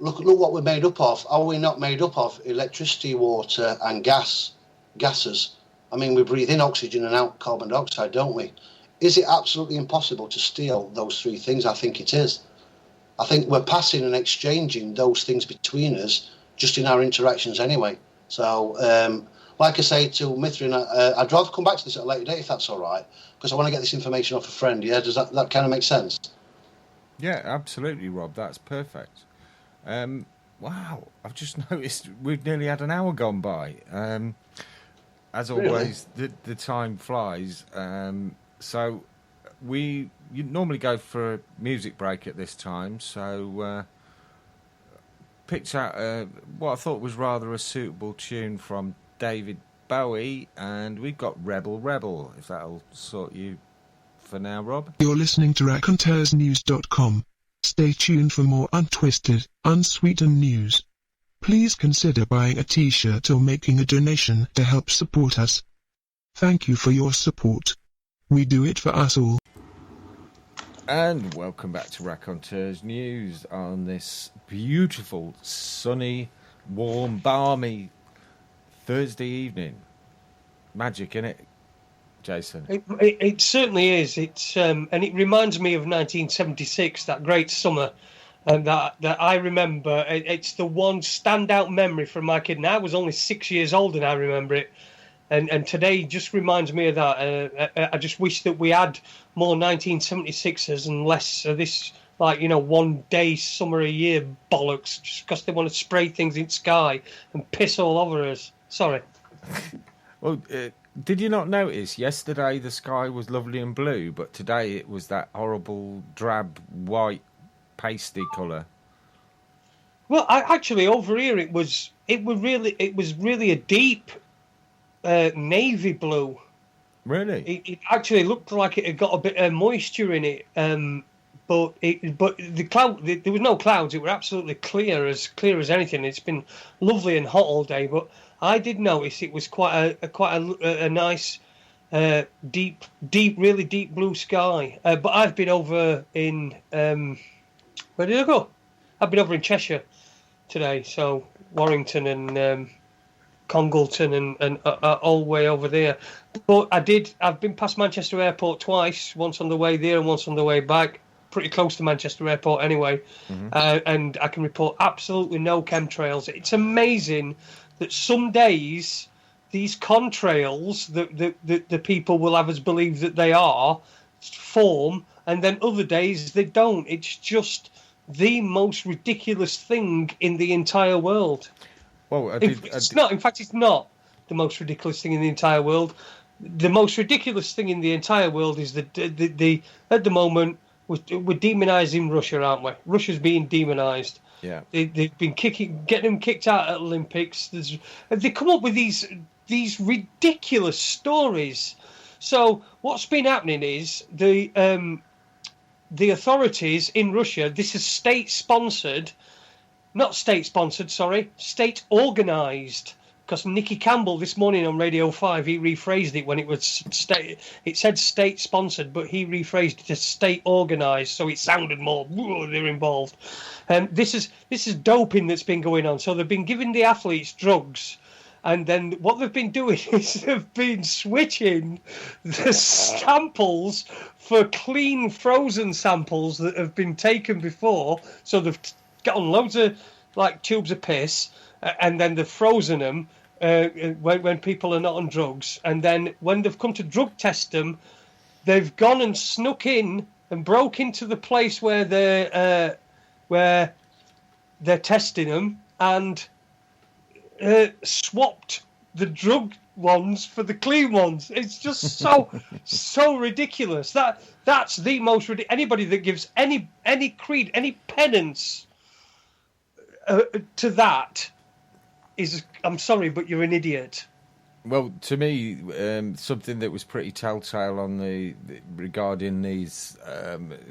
look what we're made up of. Are we not made up of electricity, water and gases? I mean, we breathe in oxygen and out carbon dioxide, don't we? Is it absolutely impossible to steal those three things? I think it is. I think we're passing and exchanging those things between us just in our interactions anyway. So, like I say to Mithrin, I'd rather come back to this at a later date if that's all right, because I want to get this information off a friend. Yeah, does that kind of make sense? Yeah, absolutely, Rob. That's perfect. Wow, I've just noticed we've nearly had an hour gone by. As always, really? the time flies. So you normally go for a music break at this time, so picked out what I thought was rather a suitable tune from David Bowie, and we've got Rebel Rebel, if that'll sort you for now, Rob. You're listening to RaconteursNews.com. Stay tuned for more untwisted, unsweetened news. Please consider buying a t-shirt or making a donation to help support us. Thank you for your support. We do it for us all. And welcome back to Raconteurs News on this beautiful, sunny, warm, balmy Thursday evening. Magic, innit, Jason? It certainly is. It's and it reminds me of 1976, that great summer, and that I remember. It's the one standout memory from my kid. And I was only 6 years old, and I remember it. And today just reminds me of that. I just wish that we had more 1976s and less of this, 1 day summer a year bollocks, just because they want to spray things in the sky and piss all over us. Sorry. Well, did you not notice yesterday the sky was lovely and blue, but today it was that horrible drab white pasty colour? Well, actually over here it was really a deep navy blue. Really? It actually looked like it had got a bit of moisture in it, but the cloud, there was no clouds. It were absolutely clear as anything. It's been lovely and hot all day, but I did notice it was quite a nice, deep, really deep blue sky. But I've been over in where did I go? I've been over in Cheshire today, so Warrington and Congleton and all the way over there. But I've been past Manchester Airport twice, once on the way there and once on the way back, pretty close to Manchester Airport anyway. Mm-hmm. And I can report absolutely no chemtrails. It's amazing that some days these contrails that the people will have us believe that they are form, and then other days they don't. It's just the most ridiculous thing in the entire world. Well, it's not. In fact, it's not the most ridiculous thing in the entire world. The most ridiculous thing in the entire world is that the at the moment we're demonising Russia, aren't we? Russia's being demonised. Yeah, they've been getting them kicked out at Olympics. They come up with these ridiculous stories. So what's been happening is the authorities in Russia. This is state-organised because Nicky Campbell this morning on Radio 5, he rephrased it when it was it said state sponsored, but he rephrased it to state organised, so it sounded more they're involved. This is doping that's been going on. So they've been giving the athletes drugs, and then what they've been doing is they've been switching the samples for clean frozen samples that have been taken before. So they've got on loads of like tubes of piss, and then they've frozen them when people are not on drugs. And then when they've come to drug test them, they've gone and snuck in and broke into the place where they're testing them and swapped the drug ones for the clean ones. It's just so ridiculous. That's the most ridiculous. Anybody that gives any creed, any penance to that is, I'm sorry, but you're an idiot. Well, to me, something that was pretty telltale on regarding these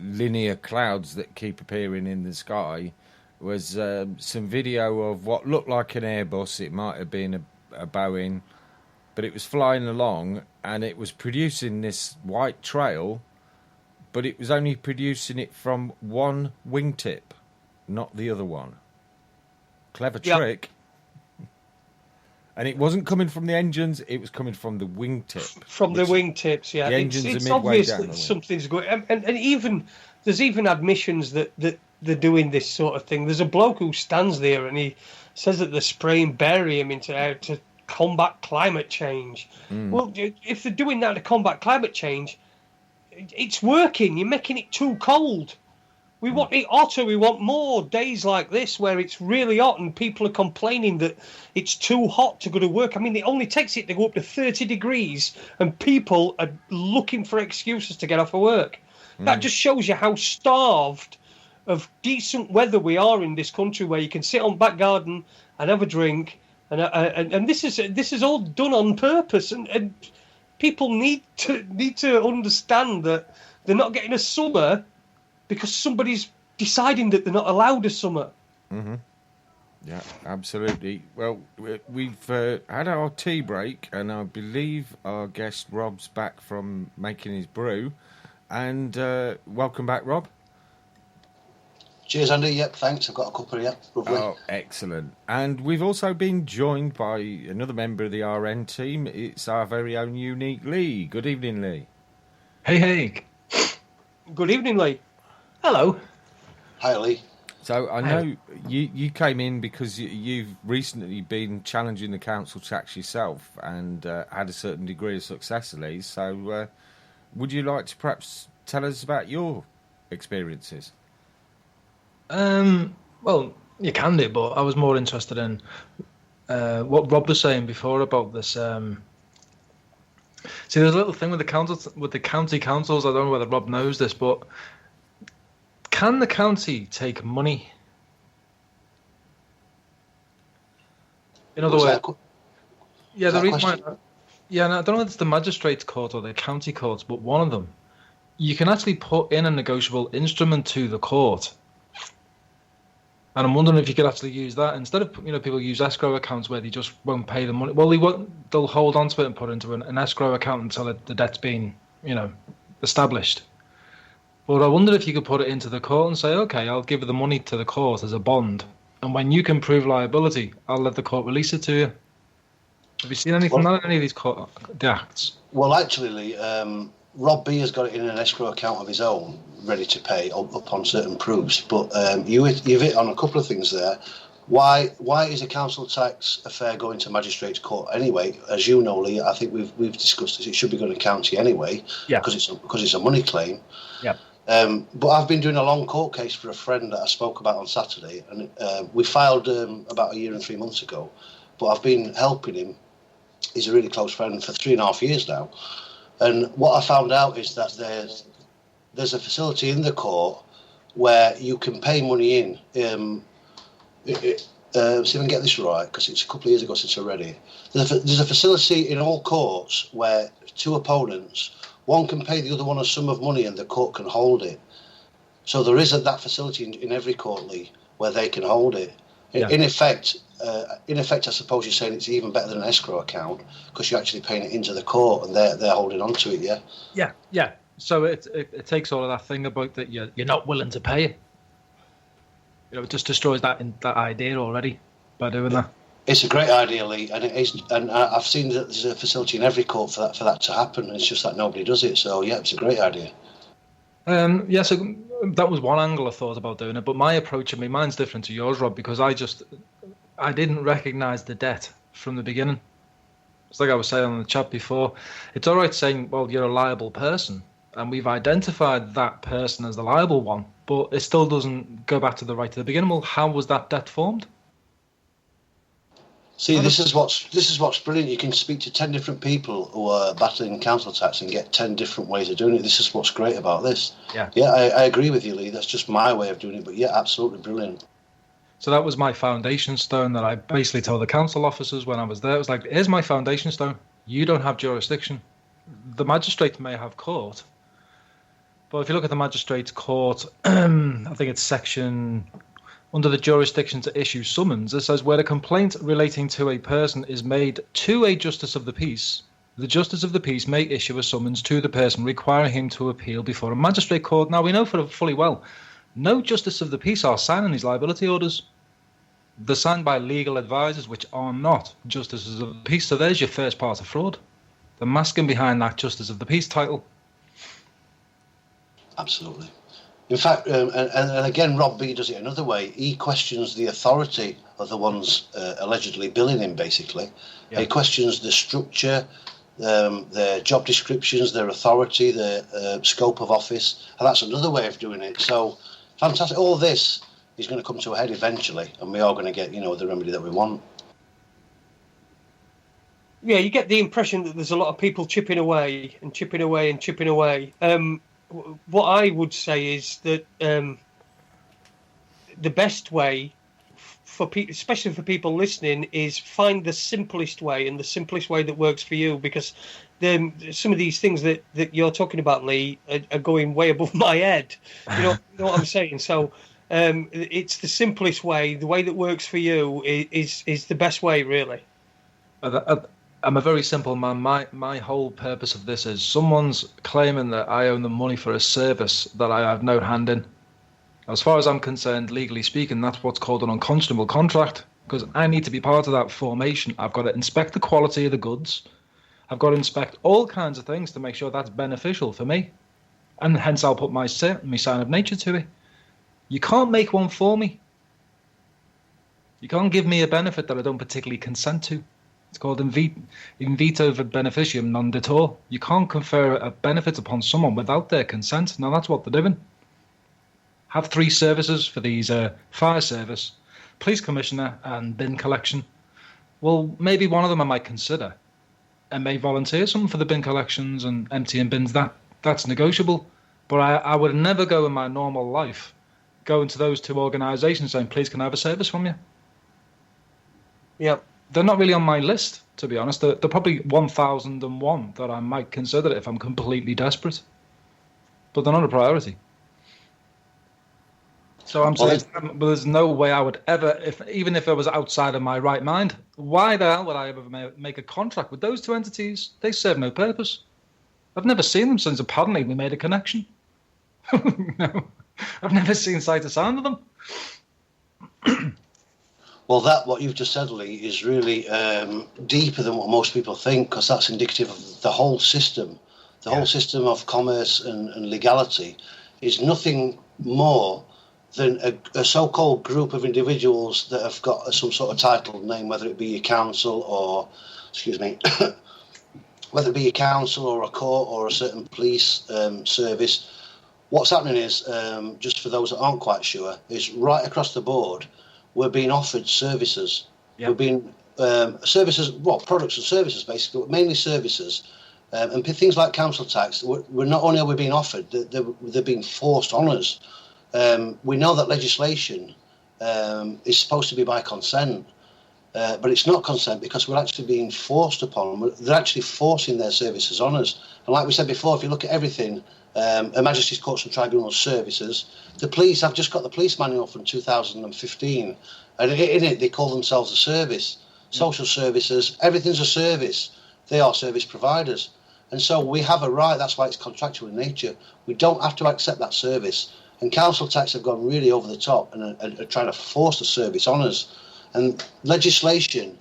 linear clouds that keep appearing in the sky was some video of what looked like an Airbus. It might have been a Boeing, but it was flying along and it was producing this white trail, but it was only producing it from one wingtip, not the other one. Clever trick. And it wasn't coming from the engines, it was coming from the wingtip. From the wingtips, yeah. The engines it's are midway obvious down that something's going. And even there's even admissions that they're doing this sort of thing. There's a bloke who stands there and he says that they're spraying barium into air to combat climate change. Well, if they're doing that to combat climate change, it's working. You're making it too cold. We want it hotter. We want more days like this where it's really hot and people are complaining that it's too hot to go to work. I mean, it only takes it to go up to 30 degrees and people are looking for excuses to get off of work. That just shows you how starved of decent weather we are in this country, where you can sit on back garden and have a drink. And this is all done on purpose. And people need to understand that they're not getting a summer because somebody's deciding that they're not allowed a summer. Mm-hmm. Yeah, absolutely. Well, we've had our tea break, and I believe our guest Rob's back from making his brew. And welcome back, Rob. Cheers, Andy. Yep, thanks. I've got a couple of you. Lovely. Oh, excellent. And we've also been joined by another member of the RN team. It's our very own Unique Lee. Good evening, Lee. Hey. Good evening, Lee. Hello. Hi, Lee. So I know you came in because you've recently been challenging the council tax yourself and had a certain degree of success, Lee. So would you like to perhaps tell us about your experiences? Well, you can do, but I was more interested in what Rob was saying before about this. See, there's a little thing with the county councils. I don't know whether Rob knows this, but can the county take money? In other words, the reason why. Yeah, I don't know if it's the magistrates' court or the county courts, but one of them, you can actually put in a negotiable instrument to the court. And I'm wondering if you could actually use that instead of, people use escrow accounts where they just won't pay the money. Well, they'll hold on to it and put it into an escrow account until the debt's been, established. But I wondered if you could put it into the court and say, okay, I'll give the money to the court as a bond, and when you can prove liability, I'll let the court release it to you. Have you seen anything like any of these the acts? Well, actually, Lee, Rob B has got it in an escrow account of his own, ready to pay upon certain proofs. But you've hit on a couple of things there. Why is a council tax affair going to magistrates' court anyway? As you know, Lee, I think we've discussed this. It should be going to county anyway, because it's a money claim. Yeah. But I've been doing a long court case for a friend that I spoke about on Saturday, and we filed about 1 year and 3 months ago. But I've been helping him. He's a really close friend for 3.5 years now. And what I found out is that there's a facility in the court where you can pay money in. See if I can get this right, because it's a couple of years ago since I read it. There's a facility in all courts where two opponents, one can pay the other one a sum of money and the court can hold it. So there is that facility in every court, Lee, where they can hold it. Yeah. In effect, in effect, I suppose you're saying it's even better than an escrow account because you're actually paying it into the court and they're holding on to it, yeah? Yeah. So it takes all of that thing about that you're not willing to pay it. It just destroys that idea already by doing that. It's a great idea, Lee, and it is. And I've seen that there's a facility in every court for that to happen. And it's just that nobody does it. So yeah, it's a great idea. So that was one angle I thought about doing it, but my approach, mine's different to yours, Rob, because I didn't recognise the debt from the beginning. It's like I was saying on the chat before. It's all right saying, well, you're a liable person, and we've identified that person as the liable one, but it still doesn't go back to the right to the beginning. Well, how was that debt formed? See, this is what's brilliant. You can speak to 10 different people who are battling council tax and get 10 different ways of doing it. This is what's great about this. Yeah, I agree with you, Lee. That's just my way of doing it. But yeah, absolutely brilliant. So that was my foundation stone that I basically told the council officers when I was there. It was like, here's my foundation stone. You don't have jurisdiction. The magistrate may have court. But if you look at the magistrate's court, I think it's section... Under the jurisdiction to issue summons, it says where a complaint relating to a person is made to a justice of the peace, the justice of the peace may issue a summons to the person requiring him to appeal before a magistrate court. Now, we know fully well, no justice of the peace are signing these liability orders. They're signed by legal advisors, which are not justices of the peace. So there's your first part of fraud. The masking behind that justice of the peace title. Absolutely. In fact, and again, Rob B does it another way. He questions the authority of the ones allegedly billing him, basically. Yeah. He questions the structure, their job descriptions, their authority, their scope of office. And that's another way of doing it. So, fantastic. All this is going to come to a head eventually, and we are going to get, the remedy that we want. Yeah, you get the impression that there's a lot of people chipping away. What I would say is that the best way for people, especially for people listening, is find the simplest way and the simplest way that works for you, because some of these things that you're talking about, Lee, are going way above my head. You know what I'm saying? So it's the simplest way. The way that works for you is the best way, really. I'm a very simple man. My whole purpose of this is someone's claiming that I owe them money for a service that I have no hand in. As far as I'm concerned, legally speaking, that's what's called an unconscionable contract, because I need to be part of that formation. I've got to inspect the quality of the goods. I've got to inspect all kinds of things to make sure that's beneficial for me. And hence I'll put my sign of nature to it. You can't make one for me. You can't give me a benefit that I don't particularly consent to. It's called in vitro beneficium non datur. You can't confer a benefit upon someone without their consent. Now, that's what they're doing. Have 3 services for these fire service, police commissioner, and bin collection. Well, maybe one of them I might consider and may volunteer something for the bin collections and emptying bins. That's negotiable. But I would never go in my normal life go into those 2 organisations saying, please, can I have a service from you? Yep. They're not really on my list, to be honest. They're probably 1,001 that I might consider if I'm completely desperate. But they're not a priority. So I'm saying, but there's no way I would ever, even if I was outside of my right mind, why the hell would I ever make a contract with those 2 entities? They serve no purpose. I've never seen them since apparently we made a connection. No, I've never seen sight or sound of them. Well, what you've just said, Lee, is really deeper than what most people think, because that's indicative of the whole system. The whole system of commerce and legality is nothing more than a so-called group of individuals that have got some sort of title name, whether it be a council or, whether it be a council or a court or a certain police service. What's happening is, just for those that aren't quite sure, is right across the board, we're being offered services. Yep. We're being services, products and services basically, but mainly services. And things like council tax, we're not only are we being offered, they're being forced on us. We know that legislation is supposed to be by consent, but it's not consent because we're actually being forced upon them. They're actually forcing their services on us. And like we said before, if you look at everything Her Majesty's Courts and Tribunals Services. The police, I've just got the police manual from 2015, and in it they call themselves a service. Social services, everything's a service. They are service providers. And so we have a right, that's why it's contractual in nature. We don't have to accept that service. And council tax have gone really over the top and are trying to force the service on us. And legislation,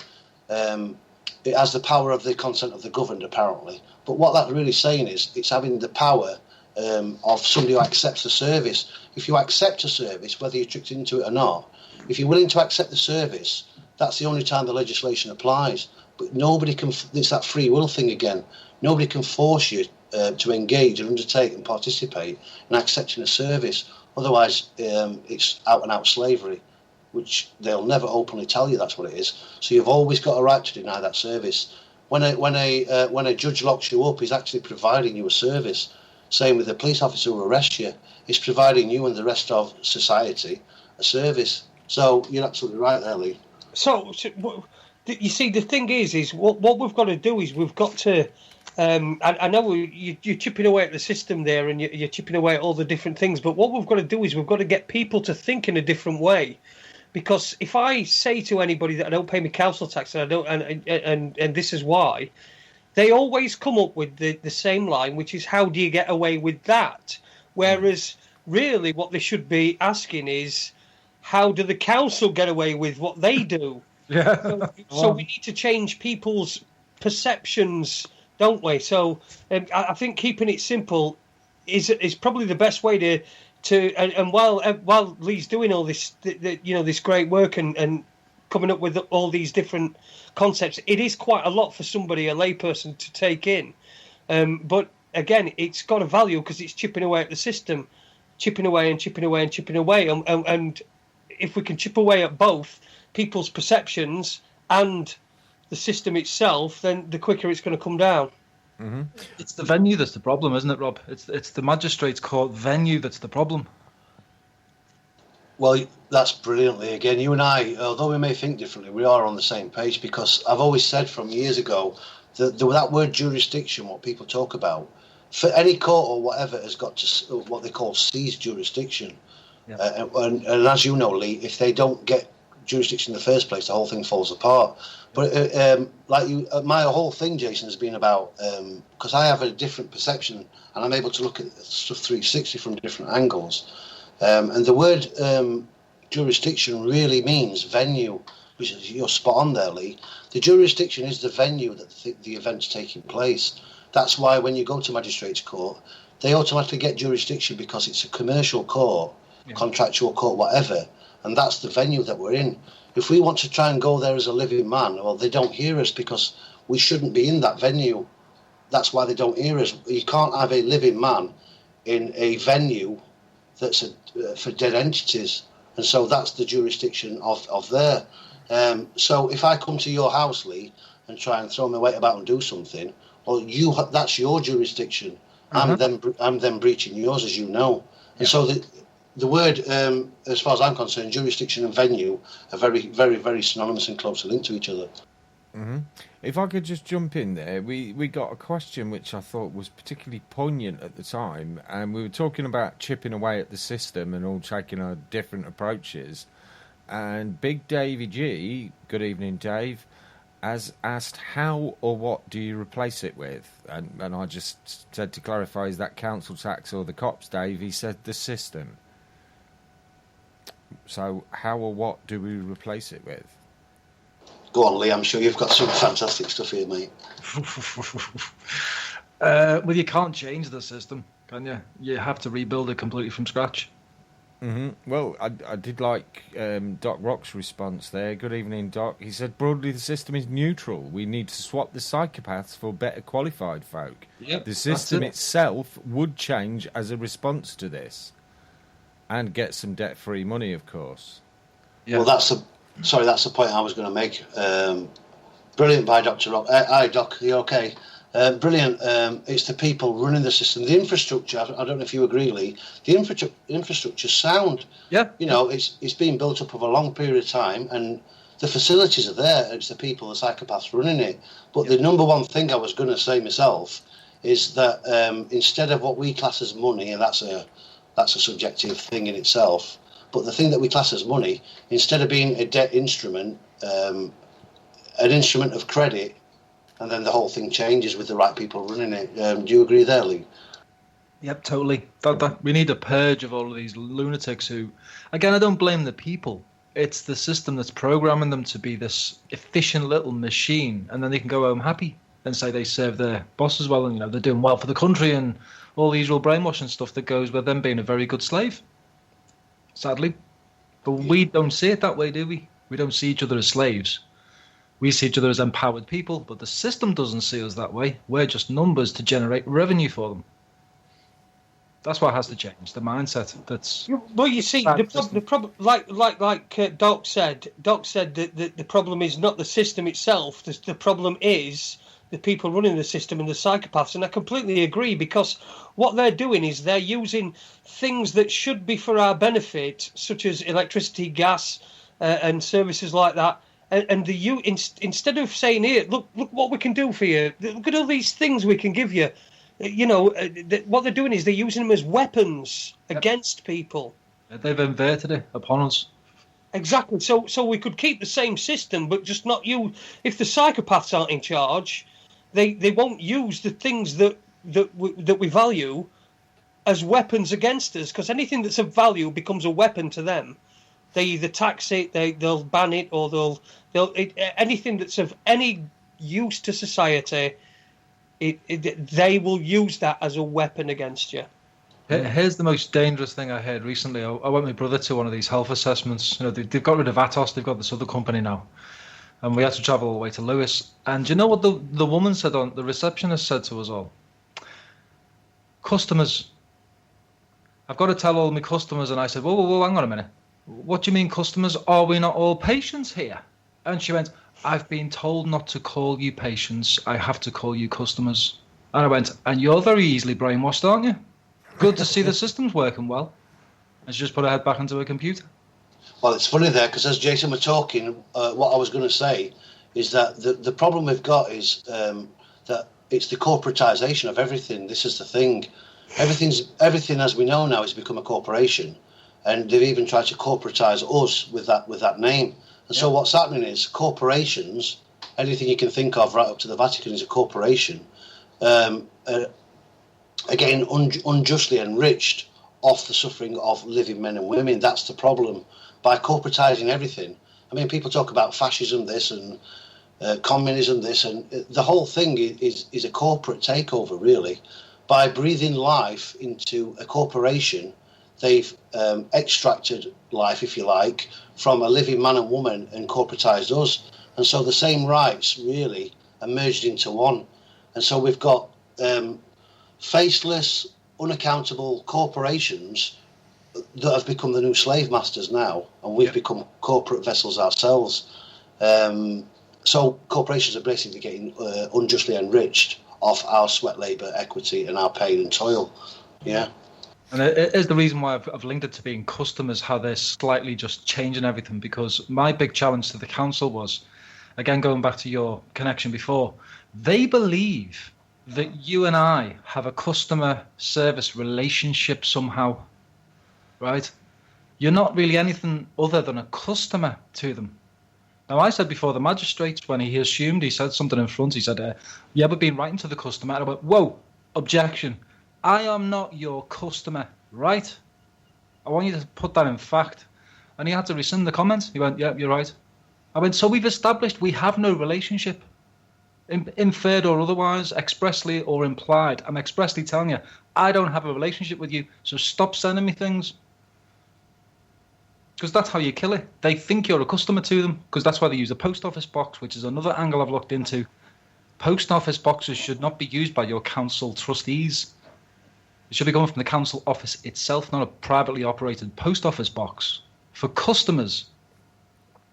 it has the power of the consent of the governed, apparently. But what that's really saying is it's having the power of somebody who accepts the service. If you accept a service, whether you're tricked into it or not, if you're willing to accept the service, that's the only time the legislation applies. But nobody can, it's that free will thing again. Nobody can force you to engage and undertake and participate in accepting a service. Otherwise, it's out and out slavery, which they'll never openly tell you that's what it is. So you've always got a right to deny that service. When a judge locks you up, he's actually providing you a service. Same with the police officer who arrests you. He's providing you and the rest of society a service. So you're absolutely right there, Lee. So you see, the thing is what we've got to do is we've got to. I know you're chipping away at the system there, and you're chipping away at all the different things. But what we've got to do is we've got to get people to think in a different way. Because if I say to anybody that I don't pay my council tax and I don't, and this is why, they always come up with the same line, which is, how do you get away with that? Whereas really what they should be asking is, how do the council get away with what they do? Yeah. So we need to change people's perceptions, don't we? So I think keeping it simple is probably the best way to and while Lee's doing all this, this great work and coming up with all these different concepts, it is quite a lot for somebody, a layperson, to take in. But again, it's got a value because it's chipping away at the system, chipping away and chipping away and chipping away. And if we can chip away at both people's perceptions and the system itself, then the quicker it's going to come down. Mm-hmm. It's the venue that's the problem, isn't it, Rob? It's the magistrates' court venue that's the problem. Well, that's brilliantly. Again, you and I, although we may think differently, we are on the same page, because I've always said from years ago that that word jurisdiction, what people talk about, for any court or whatever, has got to what they call seize jurisdiction. Yeah. And as you know, Lee, if they don't get jurisdiction in the first place, the whole thing falls apart. But my whole thing, Jason, has been about, because I have a different perception and I'm able to look at stuff 360 from different angles. And the word jurisdiction really means venue, which is, you're spot on there, Lee. The jurisdiction is the venue that the event's taking place. That's why when you go to magistrates' court, they automatically get jurisdiction because it's a commercial court, contractual court, whatever, and that's the venue that we're in. If we want to try and go there as a living man, well, they don't hear us because we shouldn't be in that venue. That's why they don't hear us. You can't have a living man in a venue that's for dead entities, and so that's the jurisdiction of there. So if I come to your house, Lee, and try and throw my weight about and do something, well, that's your jurisdiction. Mm-hmm. I'm then breaching yours, as you know. And so the word, as far as I'm concerned, jurisdiction and venue are very, very, very synonymous and closely linked to each other. Mm-hmm. If I could just jump in there, we got a question which I thought was particularly poignant at the time, and we were talking about chipping away at the system and all taking our different approaches. And Big Davey G, good evening, Dave, has asked, how or what do you replace it with? And I just said, to clarify, is that council tax or the cops, Dave? He said the system. So how or what do we replace it with? Go on, Lee. I'm sure you've got some fantastic stuff here, mate. Well, you can't change the system, can you? You have to rebuild it completely from scratch. Mm-hmm. Well, I did like Doc Rock's response there. Good evening, Doc. He said, broadly, the system is neutral. We need to swap the psychopaths for better qualified folk. Yep, the system itself would change as a response to this. And get some debt-free money, of course. Yeah. Well, that's the point I was going to make. Brilliant by Dr. Rock. Hi, Doc. Are you okay? Brilliant. It's the people running the system. The infrastructure, I don't know if you agree, Lee, the infrastructure's sound. Yeah. You know, it's been built up over a long period of time, and the facilities are there. It's the people, the psychopaths running it. But the number one thing I was going to say myself is that instead of what we class as money, and that's a subjective thing in itself, but the thing that we class as money, instead of being a debt instrument, an instrument of credit, and then the whole thing changes with the right people running it. Do you agree there, Lee? Yep, totally. We need a purge of all of these lunatics who, again, I don't blame the people. It's the system that's programming them to be this efficient little machine, and then they can go home happy and say they serve their bosses well, and they're doing well for the country, and all the usual brainwashing stuff that goes with them being a very good slave. Sadly, but we don't see it that way, do we? We don't see each other as slaves. We see each other as empowered people, but the system doesn't see us that way. We're just numbers to generate revenue for them. That's what has to change, the mindset. Well, you see, the problem, like Doc said that the problem is not the system itself. The problem is the people running the system and the psychopaths. And I completely agree, because what they're doing is they're using things that should be for our benefit, such as electricity, gas, and services like that. And instead of saying, here, look what we can do for you. Look at all these things we can give you. What they're doing is they're using them as weapons against people. They've inverted it upon us. Exactly. So we could keep the same system, but just not use. If the psychopaths aren't in charge, they won't use the things that we value as weapons against us, because anything that's of value becomes a weapon to them. They either tax it, they'll ban it, or anything that's of any use to society. They will use that as a weapon against you. Here's the most dangerous thing I heard recently. I went with my brother to one of these health assessments. They've got rid of Atos. They've got this other company now, and we had to travel all the way to Lewis. And do you know what the woman said? The receptionist said to us all, "Customers. I've got to tell all my customers." And I said, "Whoa, hang on a minute. What do you mean customers? Are we not all patients here?" And she went, "I've been told not to call you patients. I have to call you customers." And I went, "And you're very easily brainwashed, aren't you? Good to see the system's working well." And she just put her head back into her computer. Well, it's funny there, because as Jason was talking, what I was going to say is that the problem we've got is that it's the corporatization of everything. This is the thing. Everything as we know now has become a corporation, and they've even tried to corporatize us with that name. And so what's happening is corporations, anything you can think of right up to the Vatican is a corporation, again, unjustly enriched off the suffering of living men and women. That's the problem. By corporatizing everything. I mean, people talk about fascism this and communism this, and the whole thing is a corporate takeover, really. By breathing life into a corporation, they've extracted life, if you like, from a living man and woman and corporatized us. And so the same rights really are merged into one. And so we've got faceless, unaccountable corporations that have become the new slave masters now, and we've become corporate vessels ourselves. So corporations are basically getting unjustly enriched off our sweat, labour, equity, and our pain and toil. Yeah. And it is the reason why I've linked it to being customers, how they're slightly just changing everything, because my big challenge to the council was, again, going back to your connection before, they believe that you and I have a customer service relationship somehow, right? You're not really anything other than a customer to them. Now, I said before, the magistrate, when he assumed, he said something in front, he said, you ever been writing to the customer? And I went, whoa, objection. I am not your customer, right? I want you to put that in fact. And he had to rescind the comments. He went, yeah, you're right. I went, so we've established we have no relationship, inferred or otherwise, expressly or implied. I'm expressly telling you, I don't have a relationship with you, so stop sending me things. Because that's how you kill it. They think you're a customer to them, because that's why they use a post office box, which is another angle I've looked into. Post office boxes should not be used by your council trustees. It should be coming from the council office itself, not a privately operated post office box. For customers,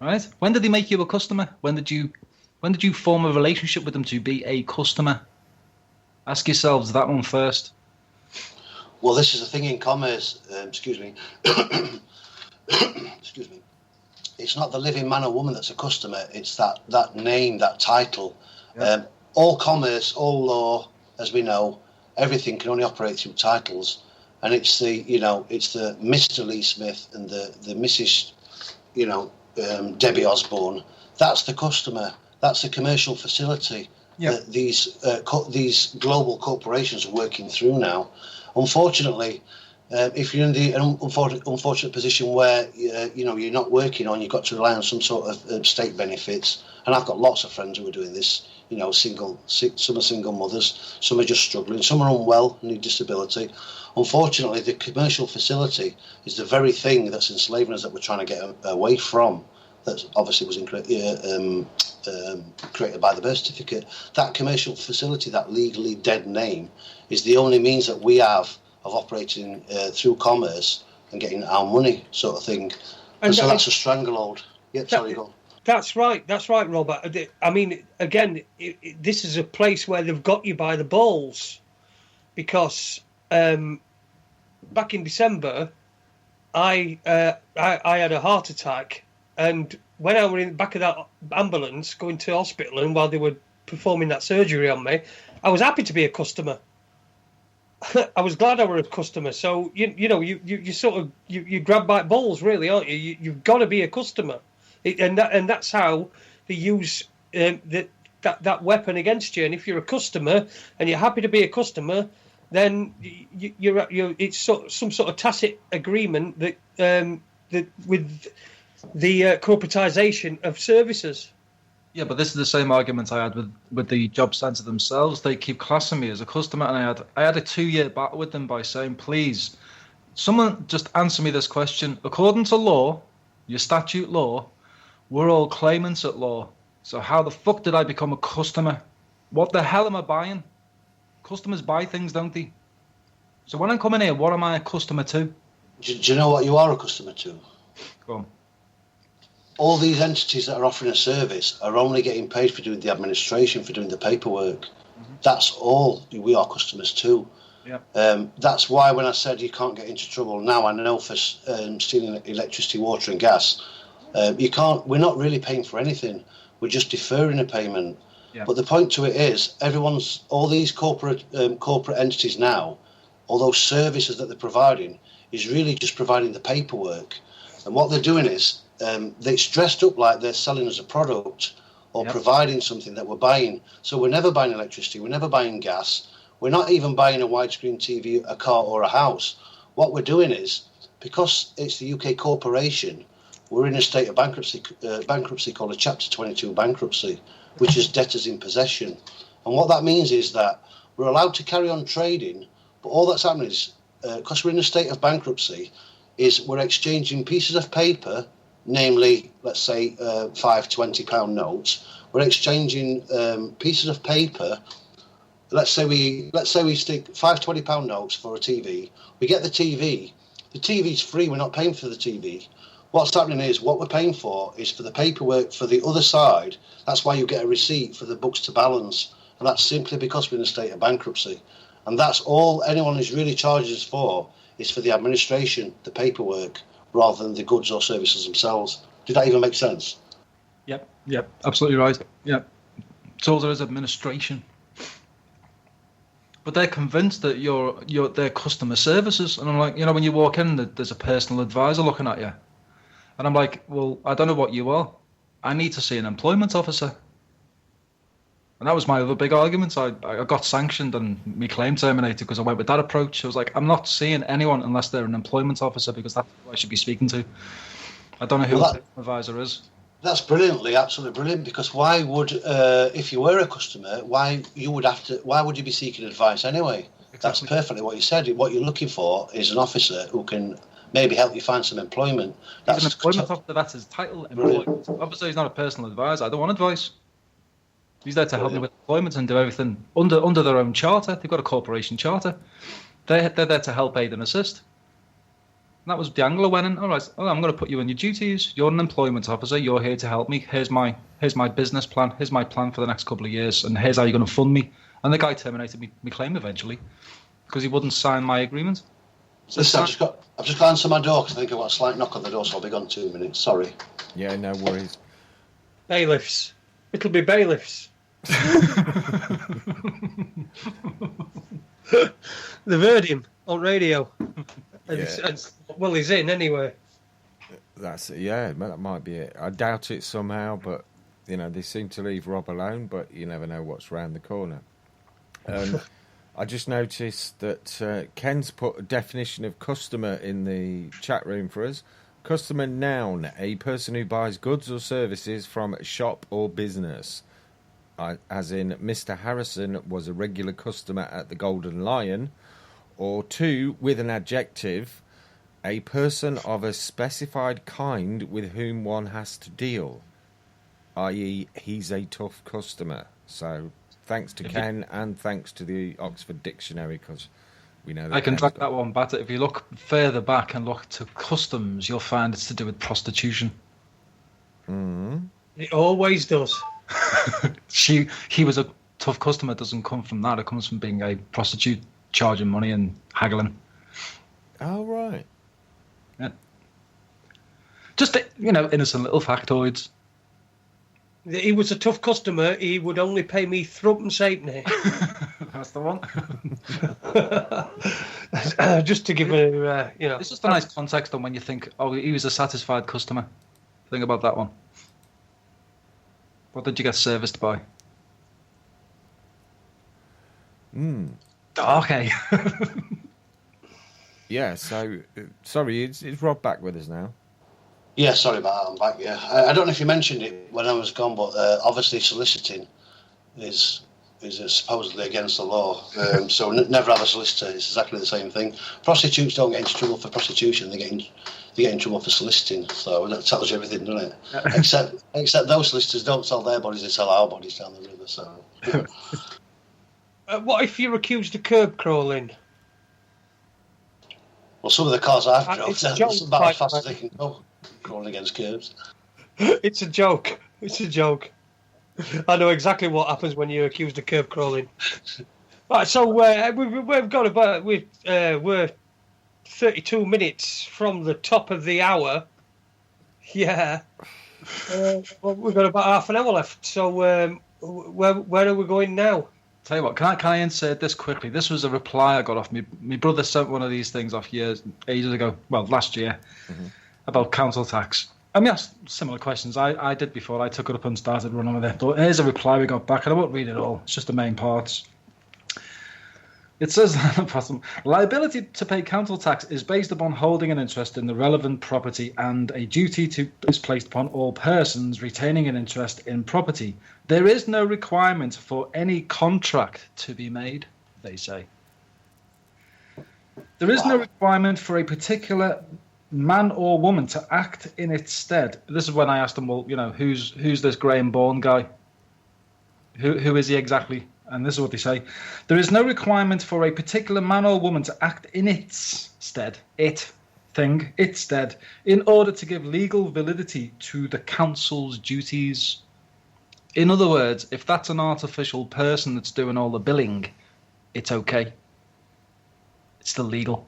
right? When did they make you a customer? When did you form a relationship with them to be a customer? Ask yourselves that one first. Well, this is the thing in commerce. Excuse me. Excuse me. It's not the living man or woman that's a customer. It's that name, that title. Yep. All commerce, all law, as we know, everything can only operate through titles, and it's the Mr. Lee Smith and the Mrs. Debbie Osborne. That's the customer. That's the commercial facility that these global corporations are working through now. Unfortunately, if you're in the unfortunate position where you're not working on, you've got to rely on some sort of state benefits, and I've got lots of friends who are doing this. Some are single mothers, some are just struggling, some are unwell, need disability. Unfortunately, the commercial facility is the very thing that's enslaving us that we're trying to get away from. That obviously was created by the birth certificate. That commercial facility, that legally dead name, is the only means that we have of operating through commerce and getting our money, sort of thing. And so that's a stranglehold. Yep, sorry, go on. That's right, Robert. I mean, again, this is a place where they've got you by the balls, because back in December, I had a heart attack, and when I was in the back of that ambulance going to hospital, and while they were performing that surgery on me, I was happy to be a customer. I was glad I were a customer. So you sort of you grab by balls, really, aren't you? You've got to be a customer. And that's how they use that weapon against you. And if you're a customer and you're happy to be a customer, then you're it's some sort of tacit agreement that with the corporatization of services. Yeah, but this is the same argument I had with the job centre themselves. They keep classing me as a customer, and I had a 2-year battle with them by saying, please, someone just answer me this question. According to law, your statute law, we're all claimants at law. So how the fuck did I become a customer? What the hell am I buying? Customers buy things, don't they? So when I'm coming here, what am I a customer to? Do you know what you are a customer to? Go on. All these entities that are offering a service are only getting paid for doing the administration, for doing the paperwork. Mm-hmm. That's all we are customers to. Yeah. That's why when I said you can't get into trouble now, I know for stealing electricity, water and gas, you can't. We're not really paying for anything. We're just deferring a payment. Yeah. But the point to it is, all these corporate entities now, all those services that they're providing, is really just providing the paperwork. And what they're doing is, it's dressed up like they're selling us a product or providing something that we're buying. So we're never buying electricity, we're never buying gas, we're not even buying a widescreen TV, a car or a house. What we're doing is, because it's the UK corporation, we're in a state of bankruptcy called a Chapter 22 bankruptcy, which is debtors in possession. And what that means is that we're allowed to carry on trading, but all that's happening is, because we're in a state of bankruptcy, is we're exchanging pieces of paper, namely, let's say, 5 £20 notes. We're exchanging pieces of paper. Let's say we stick 5 £20 notes for a TV. We get the TV. The TV's free. We're not paying for the TV. What's happening is, what we're paying for is for the paperwork for the other side. That's why you get a receipt for the books to balance, and that's simply because we're in a state of bankruptcy. And that's all anyone is really charged us for, is for the administration, the paperwork, rather than the goods or services themselves. Did that even make sense? Yep, absolutely right. Yep. It's all there is, administration. But they're convinced that they're customer services. And I'm like, when you walk in, there's a personal advisor looking at you. And I'm like, well, I don't know what you are. I need to see an employment officer. And that was my other big argument. I got sanctioned and my claim terminated because I went with that approach. I was like, I'm not seeing anyone unless they're an employment officer, because that's who I should be speaking to. I don't know who the advisor is. That's absolutely brilliant. Because why would, if you were a customer, why would you be seeking advice anyway? Exactly. That's perfectly what you said. What you're looking for is an officer who can maybe help you find some employment. That's an employment officer. That's his title. Employment. Obviously, he's not a personal advisor. I don't want advice. He's there to help me with employment and do everything under their own charter. They've got a corporation charter. They're there to help, aid and assist. And that was the angle I went in. All right, I'm going to put you on your duties. You're an employment officer. You're here to help me. Here's my business plan. Here's my plan for the next couple of years. And here's how you're going to fund me. And the guy terminated my claim eventually because he wouldn't sign my agreement. Listen, I've just got to answer my door because I think I've got a slight knock on the door, so I'll be gone 2 minutes. Sorry. Yeah, no worries. Bailiffs. It'll be bailiffs. They've heard him on radio. Yeah. Well, he's in anyway. That's it. Yeah, that might be it. I doubt it somehow, but they seem to leave Rob alone. But you never know what's round the corner. I just noticed that Ken's put a definition of customer in the chat room for us. Customer, noun, a person who buys goods or services from a shop or business. As in, Mr. Harrison was a regular customer at the Golden Lion. Or 2, with an adjective, a person of a specified kind with whom one has to deal. I.e., he's a tough customer. So, thanks to Ken and thanks to the Oxford Dictionary, because we know that. I can track that one back. If you look further back and look to customs, you'll find it's to do with prostitution. Mm-hmm. It always does. He was a tough customer. It doesn't come from that. It comes from being a prostitute, charging money and haggling. Oh, right. Yeah. Just, innocent little factoids. He was a tough customer. He would only pay me threepence halfpenny. That's the one. Just to give a, It's just a nice context on when you think, oh, he was a satisfied customer. Think about that one. What did you get serviced by? Okay. Yeah, so, sorry, is Rob back with us now? Yeah, sorry about that, I'm back, yeah. I don't know if you mentioned it when I was gone, but obviously soliciting is supposedly against the law. So never have a solicitor. It's exactly the same thing. Prostitutes don't get into trouble for prostitution. They get in trouble for soliciting. So that tells you everything, doesn't it? Except those solicitors don't sell their bodies, they sell our bodies down the river. So. What if you're accused of curb crawling? Well, some of the cars I've drove, that's about as fast as they can go, crawling against curbs. It's a joke. It's a joke. I know exactly what happens when you're accused of curb crawling. Right, so we've got about we're 32 minutes from the top of the hour. Yeah, well, we've got about half an hour left. So where are we going now? Tell you what, can I insert this quickly? This was a reply I got off my brother sent one of these things off ages ago. Well, last year about council tax. I mean, asked similar questions I did before. I took it up and started running with it. But here's a reply we got back, and I won't read it all. It's just the main parts. It says that liability to pay council tax is based upon holding an interest in the relevant property, and a duty is placed upon all persons retaining an interest in property. There is no requirement for any contract to be made, they say. There is no requirement for a particular man or woman to act in its stead. This is when I asked them, well, who's this Graham Bourne guy? Who is he exactly? And this is what they say. There is no requirement for a particular man or woman to act in its stead, its stead, in order to give legal validity to the council's duties. In other words, if that's an artificial person that's doing all the billing, it's okay. It's still legal.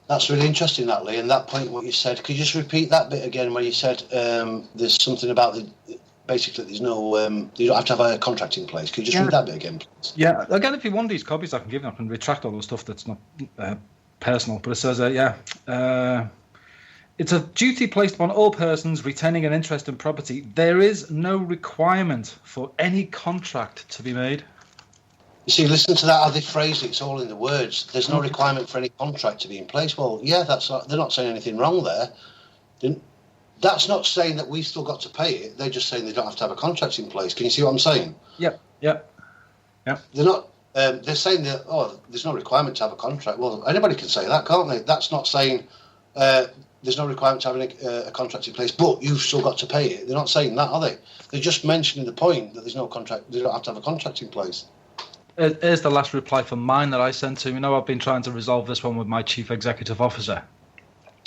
That's really interesting, that, Lee. And that point, what you said, could you just repeat that bit again where you said there's something about basically there's no, you don't have to have a contract in place. Could you just read that bit again, please? Yeah, again, if you want these copies, I can give them. I can retract all the stuff that's not personal. But it says, it's a duty placed upon all persons retaining an interest in property. There is no requirement for any contract to be made. You see, listen to that, how they phrased it. It's all in the words. There's no requirement for any contract to be in place. Well, yeah, they're not saying anything wrong there. That's not saying that we've still got to pay it. They're just saying they don't have to have a contract in place. Can you see what I'm saying? Yep. They're not. They're saying that, there's no requirement to have a contract. Well, anybody can say that, can't they? That's not saying there's no requirement to have a contract in place, but you've still got to pay it. They're not saying that, are they? They're just mentioning the point that there's no contract. They don't have to have a contract in place. Here's the last reply from mine that I sent to him. I've been trying to resolve this one with my chief executive officer.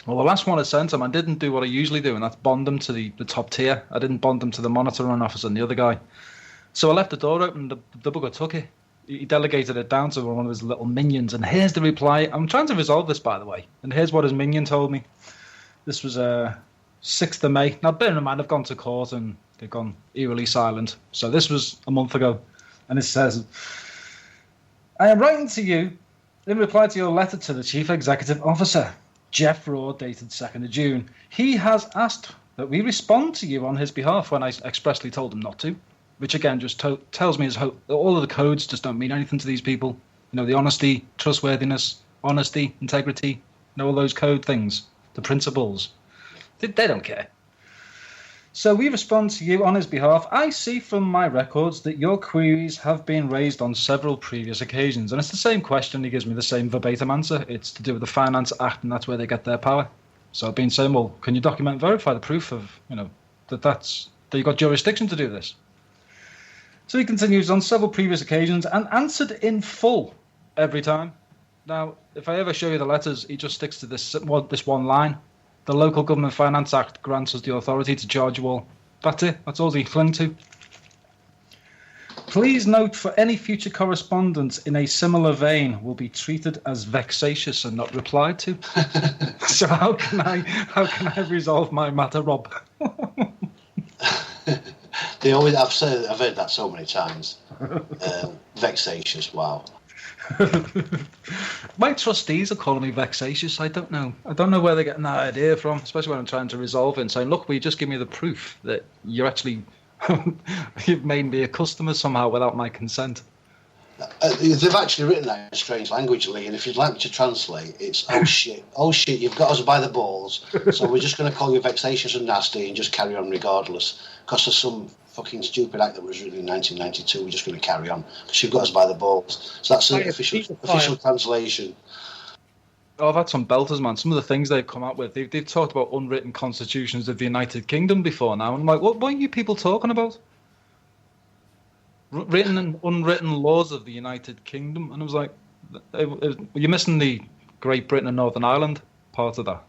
Well, the last one I sent him, I didn't do what I usually do, and that's bond them to the top tier. I didn't bond them to the monitoring officer and the other guy. So I left the door open, the bugger took it. He delegated it down to one of his little minions, and here's the reply. I'm trying to resolve this, by the way, and here's what his minion told me. This was 6th of May. Now, bear in mind, I've gone to court, and They've gone eerily silent. So this was a month ago. And it says, I am writing to you in reply to your letter to the Chief Executive Officer, Jeff Raw, dated 2nd of June. He has asked that we respond to you on his behalf when I expressly told him not to, which again just tells me all of the codes just don't mean anything to these people. You know, the honesty, trustworthiness, honesty, integrity, you know, all those code things, the principles. They don't care. So we respond to you on his behalf. I see from my records that your queries have been raised on several previous occasions. And it's the same question. He gives me the same verbatim answer. It's to do with the Finance Act, and that's where they get their power. So I've been saying, well, can you document and verify the proof of, you know, that you've got jurisdiction to do this? So he continues on several previous occasions and answered in full every time. Now, if I ever show you the letters, he just sticks to this one line. The Local Government Finance Act grants us the authority to charge you all. That's it. That's all he clung to. Please note, for any future correspondence in a similar vein will be treated as vexatious and not replied to. So how can I resolve my matter, Rob? They always. I've heard that so many times. Vexatious. Wow. My trustees are calling me vexatious. I don't know where they're getting that idea from, especially when I'm trying to resolve it and saying, look, will you just give me the proof that you're actually you've made me a customer somehow without my consent. They've actually written that in strange language, Lee, and if you'd like me to translate, it's oh shit, you've got us by the balls, so we're just going to call you vexatious and nasty and just carry on regardless, because there's some fucking stupid act that was written in 1992, we're just going to carry on, because you've got us by the balls. So that's the official translation. Oh, I've had some belters, man. Some of the things they've come out with, they've talked about unwritten constitutions of the United Kingdom before now, and I'm like, what are you people talking about? Written and unwritten laws of the United Kingdom, and I was like, you're missing the Great Britain and Northern Ireland part of that.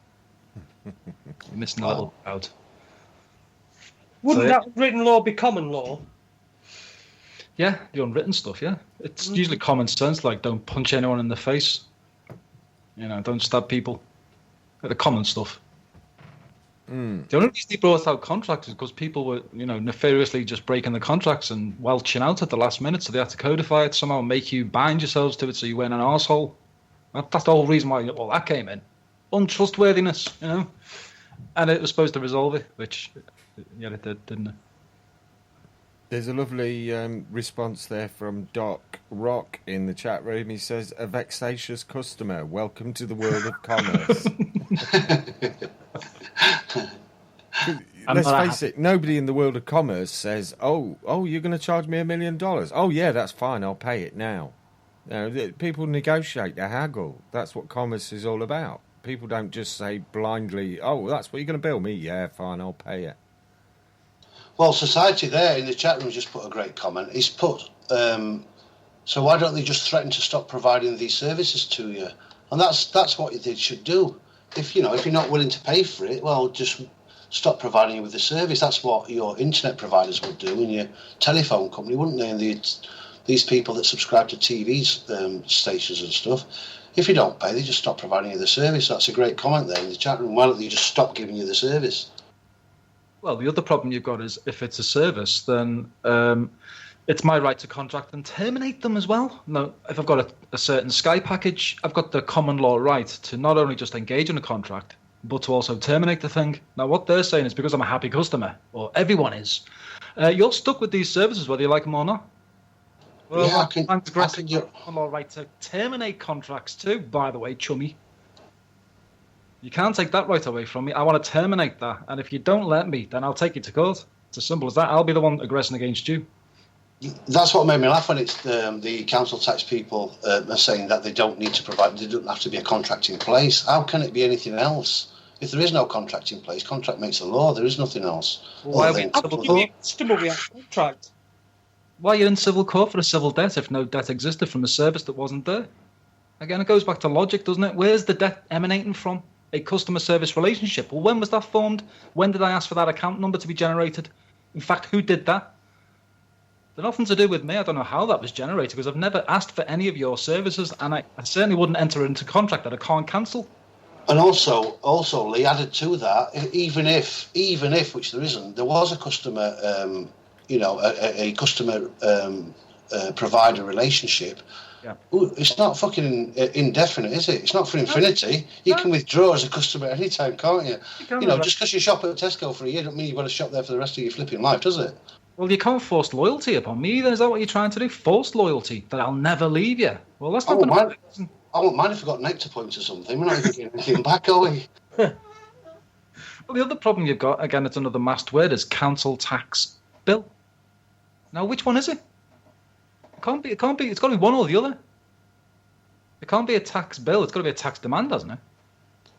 You're missing a little out. Wouldn't that written law be common law? Yeah, the unwritten stuff, yeah. It's usually common sense, like don't punch anyone in the face. You know, don't stab people. The common stuff. The only reason they brought out contracts is because people were, you know, nefariously just breaking the contracts and welching out at the last minute, so they had to codify it somehow and make you bind yourselves to it so you weren't an arsehole. That's the whole reason why all that came in. Untrustworthiness, you know? And it was supposed to resolve it, which, yeah, it did, didn't it? There's a lovely response there from Doc Rock in the chat room. He says, a vexatious customer, welcome to the world of commerce. Let's face it, nobody in the world of commerce says, oh, you're going to charge me $1 million. Oh, yeah, that's fine, I'll pay it now. You know, people negotiate, they haggle. That's what commerce is all about. People don't just say blindly, oh, that's what you're going to bill me? Yeah, fine, I'll pay it. Well, Society there in the chat room just put a great comment. He's put, so why don't they just threaten to stop providing these services to you? And that's what they should do. If you're not willing to pay for it, well, just stop providing you with the service. That's what your internet providers would do, and your telephone company, wouldn't they? And these people that subscribe to TV stations and stuff, if you don't pay, they just stop providing you the service. That's a great comment there in the chat room. Why don't they just stop giving you the service? Well, the other problem you've got is if it's a service, then it's my right to contract and terminate them as well. Now, if I've got a certain Sky package, I've got the common law right to not only just engage in a contract, but to also terminate the thing. Now, what they're saying is because I'm a happy customer, or everyone is, you're stuck with these services whether you like them or not. Well, yeah, I'm aggressing your common law right to terminate contracts too, by the way, chummy. You can't take that right away from me. I want to terminate that. And if you don't let me, then I'll take you to court. It's as simple as that. I'll be the one aggressing against you. That's what made me laugh when it's the council tax people are saying that they don't need to provide, there doesn't have to be a contract in place. How can it be anything else? If there is no contract in place, contract makes the law. There is nothing else. Well, why are we in civil court? Contract. Why are you in civil court for a civil debt if no debt existed from a service that wasn't there? Again, it goes back to logic, doesn't it? Where's the debt emanating from? A customer service relationship. Well, when was that formed? When did I ask for that account number to be generated? In fact, who did that? They're nothing to do with me. I don't know how that was generated because I've never asked for any of your services, and I certainly wouldn't enter into contract that I can't cancel. And also, Lee, added to that, even if, which there isn't, there was a customer, a customer provider relationship. Yeah. Ooh, it's not fucking indefinite, is it? It's not for infinity. You can withdraw as a customer at any time, can't you? Just because you shop at Tesco for a year, don't mean you've got to shop there for the rest of your flipping life, does it? Well, you can't force loyalty upon me either. Is that what you're trying to do? Forced loyalty, that I'll never leave you. Well, that's not going to happen. I won't mind if I got nectar points or something. We're not even getting anything back, are we? Well, the other problem you've got, again, it's another masked word, is council tax bill. Now, which one is it? It can't be. It's got to be one or the other. It can't be a tax bill. It's got to be a tax demand, hasn't it?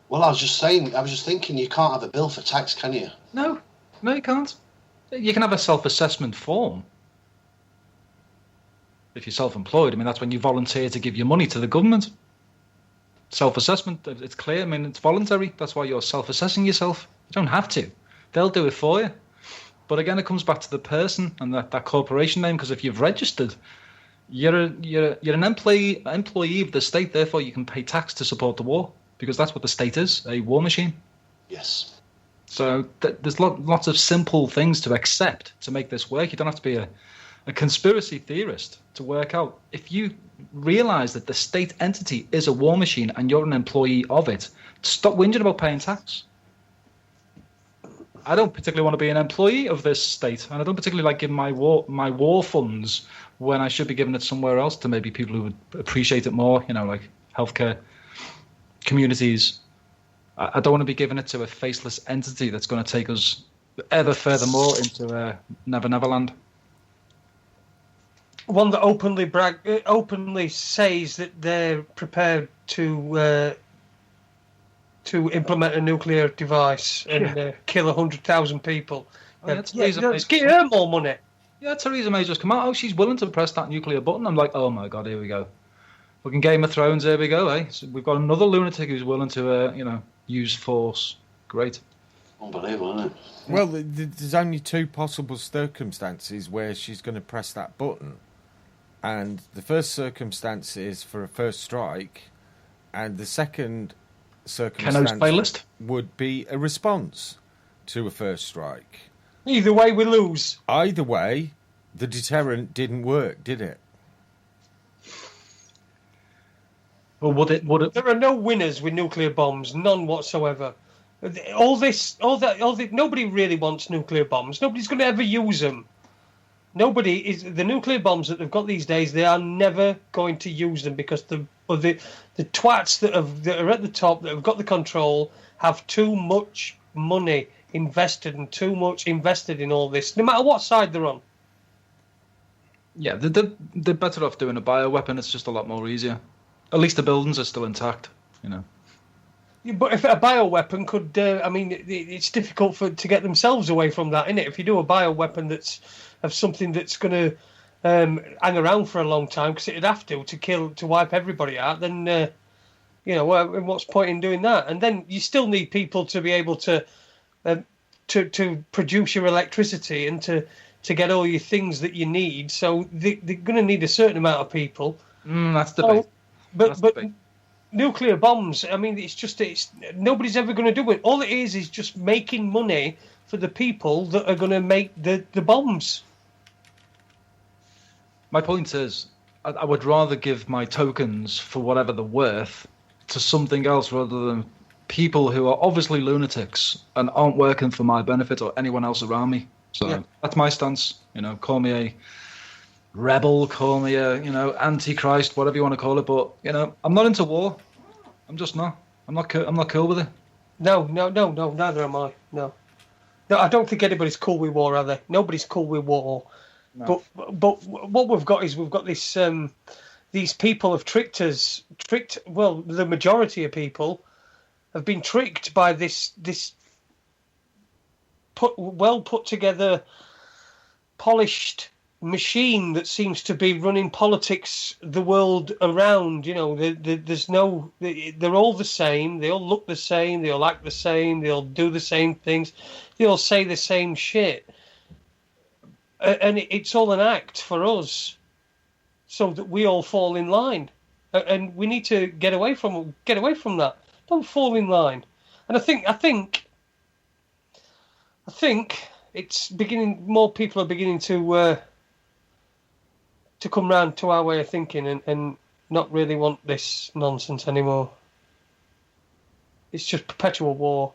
Well, I was just thinking, you can't have a bill for tax, can you? No, you can't. You can have a self-assessment form. If you're self-employed, I mean, that's when you volunteer to give your money to the government. Self-assessment, it's clear. I mean, it's voluntary. That's why you're self-assessing yourself. You don't have to. They'll do it for you. But again, it comes back to the person and that corporation name, because if you've registered, you're an employee of the state. Therefore, you can pay tax to support the war, because that's what the state is, a war machine. Yes. So there's lots of simple things to accept to make this work. You don't have to be a conspiracy theorist to work out. If you realize that the state entity is a war machine and you're an employee of it, stop whinging about paying tax. I don't particularly want to be an employee of this state, and I don't particularly like giving my war funds when I should be giving it somewhere else to maybe people who would appreciate it more, like healthcare, communities. I don't want to be giving it to a faceless entity that's going to take us ever furthermore into Never Neverland. One that openly says that they're prepared to implement a nuclear device and kill 100,000 people. Let's get her more money. Yeah, Theresa May just come out. Oh, she's willing to press that nuclear button. I'm like, oh my God, here we go. Fucking Game of Thrones, here we go, eh? So we've got another lunatic who's willing to, use force. Great. Unbelievable, isn't it? Well, there's only two possible circumstances where she's going to press that button. And the first circumstance is for a first strike, and the second circumstance would be a response to a first strike. Either way, we lose. Either way, the deterrent didn't work, did it? Well, would it? There are no winners with nuclear bombs, none whatsoever. Nobody really wants nuclear bombs. Nobody's going to ever use them. The nuclear bombs that they've got these days, they are never going to use them because the twats that are at the top, that have got the control, have too much money invested and too much invested in all this, no matter what side they're on. Yeah, they're better off doing a bioweapon. It's just a lot more easier. At least the buildings are still intact, But if a bioweapon could, it's difficult to get themselves away from that, isn't it? If you do a bioweapon that's of something that's going to hang around for a long time, because it'd have to wipe everybody out, then what's the point in doing that? And then you still need people to be able to produce your electricity and to get all your things that you need. So they're going to need a certain amount of people. That's the big. But nuclear bombs, it's nobody's ever going to do it. All it is just making money for the people that are going to make the bombs. My point is, I would rather give my tokens for whatever they're worth to something else rather than people who are obviously lunatics and aren't working for my benefit or anyone else around me. So That's my stance. Call me a rebel, call me a antichrist, whatever you want to call it. But I'm not into war. I'm just not. I'm not cool with it. No. Neither am I. No, I don't think anybody's cool with war, are they? Nobody's cool with war. No. But what we've got is this. These people have tricked us. Well, the majority of people have been tricked by this put together, polished machine that seems to be running politics the world around. They're all the same. They all look the same. They all act the same. They all do the same things. They all say the same shit. And it's all an act for us, so that we all fall in line. And we need to get away from that. Don't fall in line. And I think it's beginning. More people are beginning to come round to our way of thinking and not really want this nonsense anymore. It's just perpetual war,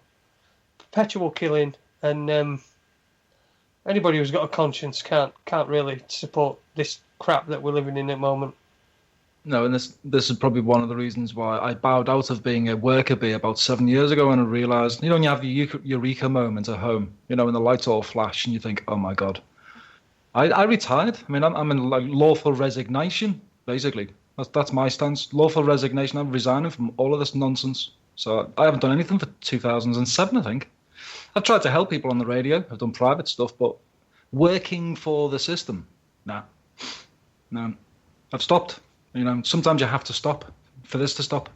perpetual killing, and anybody who's got a conscience can't really support this crap that we're living in at the moment. No, and this is probably one of the reasons why I bowed out of being a worker bee about 7 years ago, and I realised, when you have your eureka moment at home, when the lights all flash and you think, oh my God. I retired. I mean, I'm in lawful resignation, basically. That's my stance. Lawful resignation. I'm resigning from all of this nonsense. So I haven't done anything for 2007, I think. I've tried to help people on the radio. I've done private stuff, but working for the system, no. I've stopped. Sometimes you have to stop for this to stop.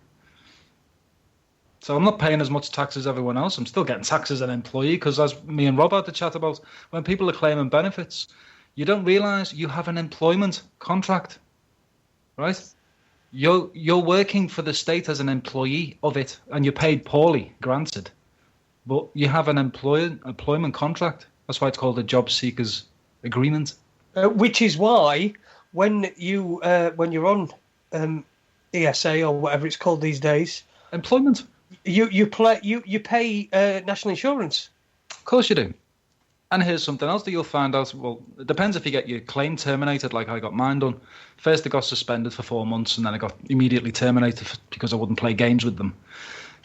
So I'm not paying as much tax as everyone else. I'm still getting tax as an employee because, as me and Rob had to chat about, when people are claiming benefits, you don't realise you have an employment contract, right? You're working for the state as an employee of it, and you're paid poorly, granted, but you have an employment contract. That's why it's called a job seekers agreement. Which is why when you're on ESA or whatever it's called these days, employment, you pay national insurance. Of course you do. And here's something else that you'll find out. Well, it depends if you get your claim terminated, like I got mine done. First, it got suspended for 4 months, and then I got immediately terminated because I wouldn't play games with them.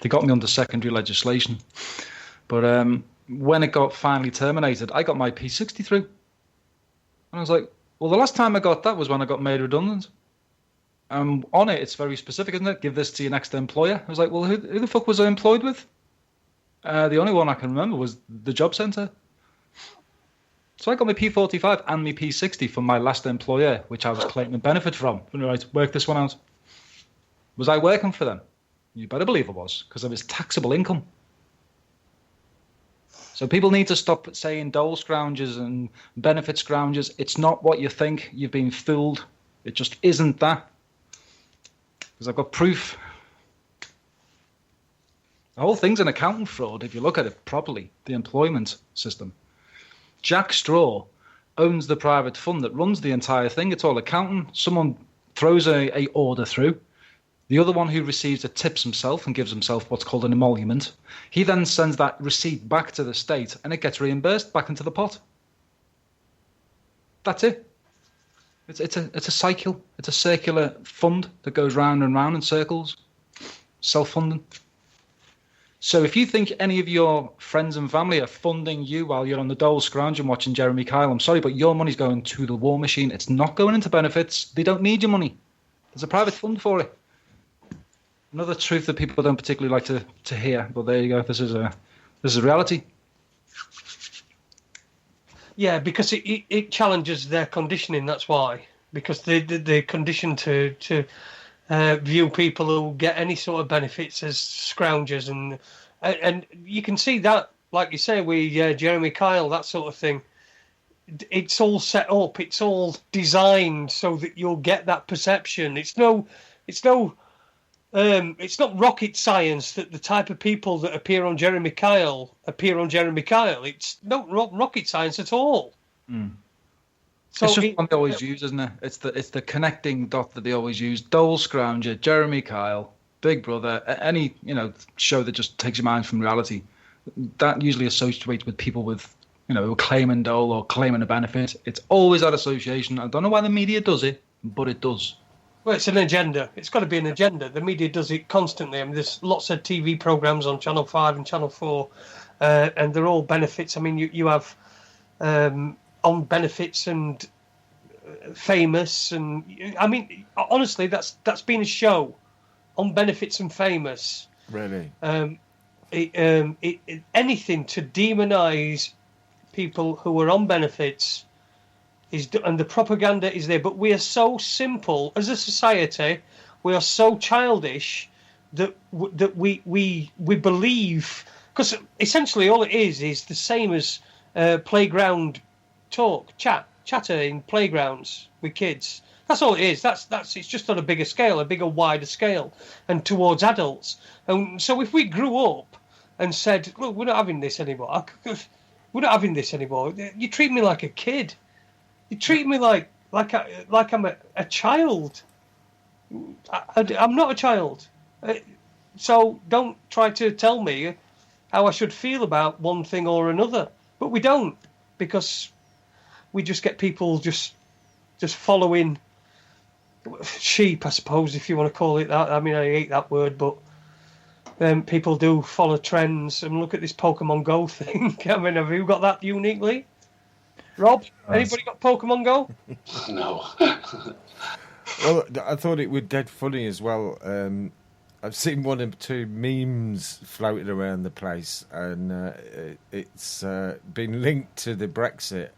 They got me under secondary legislation. But when it got finally terminated, I got my P60 through. And I was like, well, the last time I got that was when I got made redundant. On it, it's very specific, isn't it? Give this to your next employer. I was like, well, who the fuck was I employed with? The only one I can remember was the job centre. So I got my P45 and my P60 from my last employer, which I was claiming benefit from. Right, work this one out. Was I working for them? You better believe it was, because of his taxable income. So people need to stop saying dole scroungers and benefit scroungers. It's not what you think. You've been fooled. It just isn't that. Because I've got proof. The whole thing's an accounting fraud if you look at it properly, the employment system. Jack Straw owns the private fund that runs the entire thing. It's all accounting. Someone throws a order through. The other one who receives it tips himself and gives himself what's called an emolument. He then sends that receipt back to the state and it gets reimbursed back into the pot. That's it. It's a cycle. It's a circular fund that goes round and round in circles. Self-funding. So if you think any of your friends and family are funding you while you're on the dole scrounge and watching Jeremy Kyle, I'm sorry, but your money's going to the war machine. It's not going into benefits. They don't need your money. There's a private fund for it. Another truth that people don't particularly like to hear, but there you go. This is reality. Yeah, because it challenges their conditioning. That's why, because they're conditioned to view people who get any sort of benefits as scroungers, and you can see that, like you say, with Jeremy Kyle, that sort of thing. It's all set up. It's all designed so that you'll get that perception. It's not rocket science that the type of people that appear on Jeremy Kyle. It's not rocket science at all. Mm. So it's just one they always use, isn't it? It's the connecting dot that they always use. Dole Scrounger, Jeremy Kyle, Big Brother, any show that just takes your mind from reality. That usually associates with people with who are claiming dole or claiming a benefit. It's always that association. I don't know why the media does it, but it does. Well, it's an agenda. It's got to be an agenda. The media does it constantly. I mean, there's lots of TV programmes on Channel 5 and Channel 4, and they're all benefits. I mean, you have on benefits and famous, and I mean, honestly, that's been a show on benefits and famous. Really? Anything to demonise people who are on benefits and the propaganda is there. But we are so simple as a society. We are so childish that we believe, because essentially all it is the same as playground talk, chatter in playgrounds with kids. That's all it is. That's it's just on a bigger scale, a bigger, wider scale, and towards adults. And so if we grew up and said, "Look, we're not having this anymore. We're not having this anymore. You treat me like a kid. You treat me like I'm a child. I'm not a child. So don't try to tell me how I should feel about one thing or another." But we don't, because we just get people just following sheep, I suppose, if you want to call it that. I mean, I hate that word, but people do follow trends. And look at this Pokemon Go thing. I mean, have you got that uniquely? Rob, anybody got Pokemon Go? No. Well, I thought it was dead funny as well. I've seen one or two memes floating around the place, and it's been linked to the Brexit.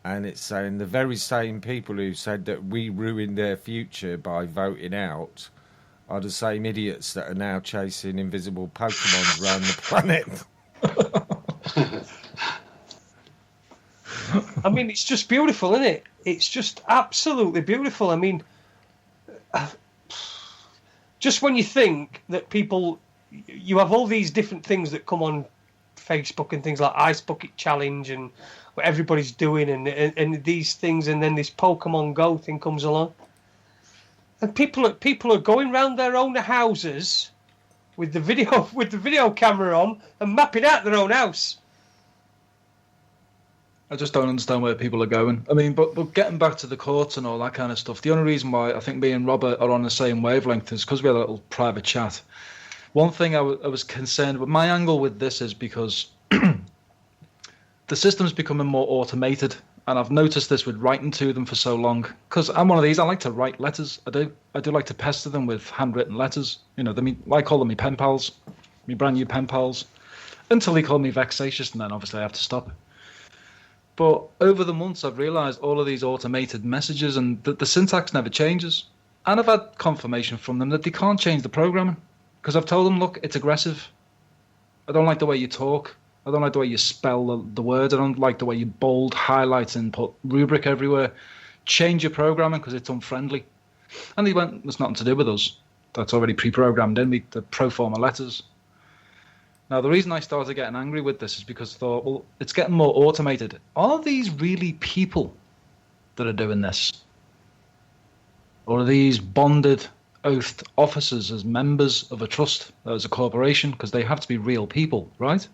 And it's saying the very same people who said that we ruined their future by voting out are the same idiots that are now chasing invisible Pokemons around the planet. I mean, it's just beautiful, isn't it? It's just absolutely beautiful. I mean, just when you think that people, you have all these different things that come on Facebook and things like Ice Bucket Challenge and what everybody's doing and these things, and then this Pokemon Go thing comes along, and people are going round their own houses with the video camera on and mapping out their own house. I just don't understand where people are going. I mean, but getting back to the courts and all that kind of stuff, the only reason why I think me and Robert are on the same wavelength is because we had a little private chat. One thing I was concerned with, my angle with this is because the system's becoming more automated, and I've noticed this with writing to them for so long, because I'm one of these, I like to write letters. I do like to pester them with handwritten letters. You know, I call them my pen pals, my brand new pen pals, until they call me Vexatious, and then obviously I have to stop. But over the months, I've realised all of these automated messages, and the syntax never changes. And I've had confirmation from them that they can't change the programming, because I've told them, look, it's aggressive. I don't like the way you talk. I don't like the way you spell the words. I don't like the way you bold, highlight, and put rubric everywhere. Change your programming because it's unfriendly. And they went, there's nothing to do with us. That's already pre-programmed in the pro forma letters. Now, the reason I started getting angry with this is because I thought, well, it's getting more automated. Are these really people that are doing this? Or are these bonded, oathed officers as members of a trust, as a corporation? Because they have to be real people, right?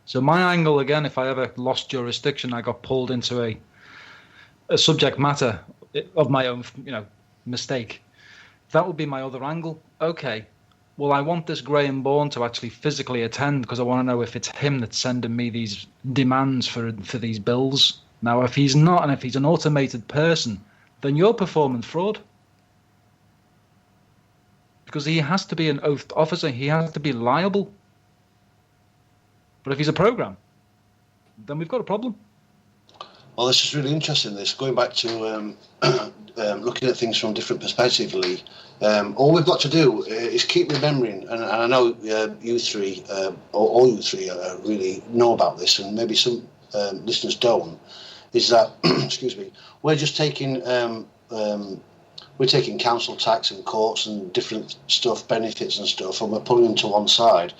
So my angle, again, if I ever lost jurisdiction, I got pulled into a subject matter of my own, mistake. That would be my other angle. Okay, well, I want this Graham Bourne to actually physically attend because I want to know if it's him that's sending me these demands for these bills. Now, if he's not, and if he's an automated person, then you're performing fraud. Because he has to be an oathed officer. He has to be liable. But if he's a program, then we've got a problem. Well, this is really interesting, this. Going back to looking at things from a different perspective, Lee, all we've got to do is keep remembering, and I know you three, or all you three really know about this, and maybe some listeners don't, is that, excuse me, we're just taking... we're taking council tax and courts and different stuff, benefits and stuff, and we're putting them to one side.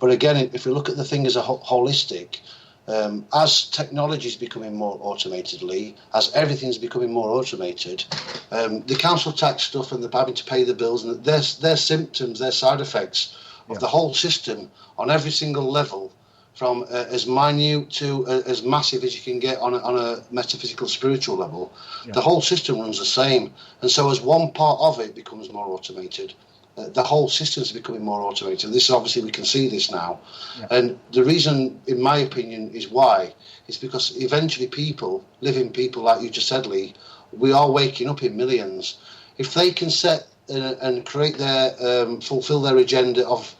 But again, if we look at the thing as a holistic, as technology is becoming more automated, Lee, as everything's becoming more automated, the council tax stuff and the having to pay the bills, and their symptoms, their side effects of the whole system on every single level, from as minute to as massive as you can get on a metaphysical, spiritual level, the whole system runs the same. And so as one part of it becomes more automated, the whole system is becoming more automated. This obviously, we can see this now. And the reason, in my opinion, is why. It's because eventually living people, like you just said, Lee, we are waking up in millions. If they can set and create fulfill their agenda of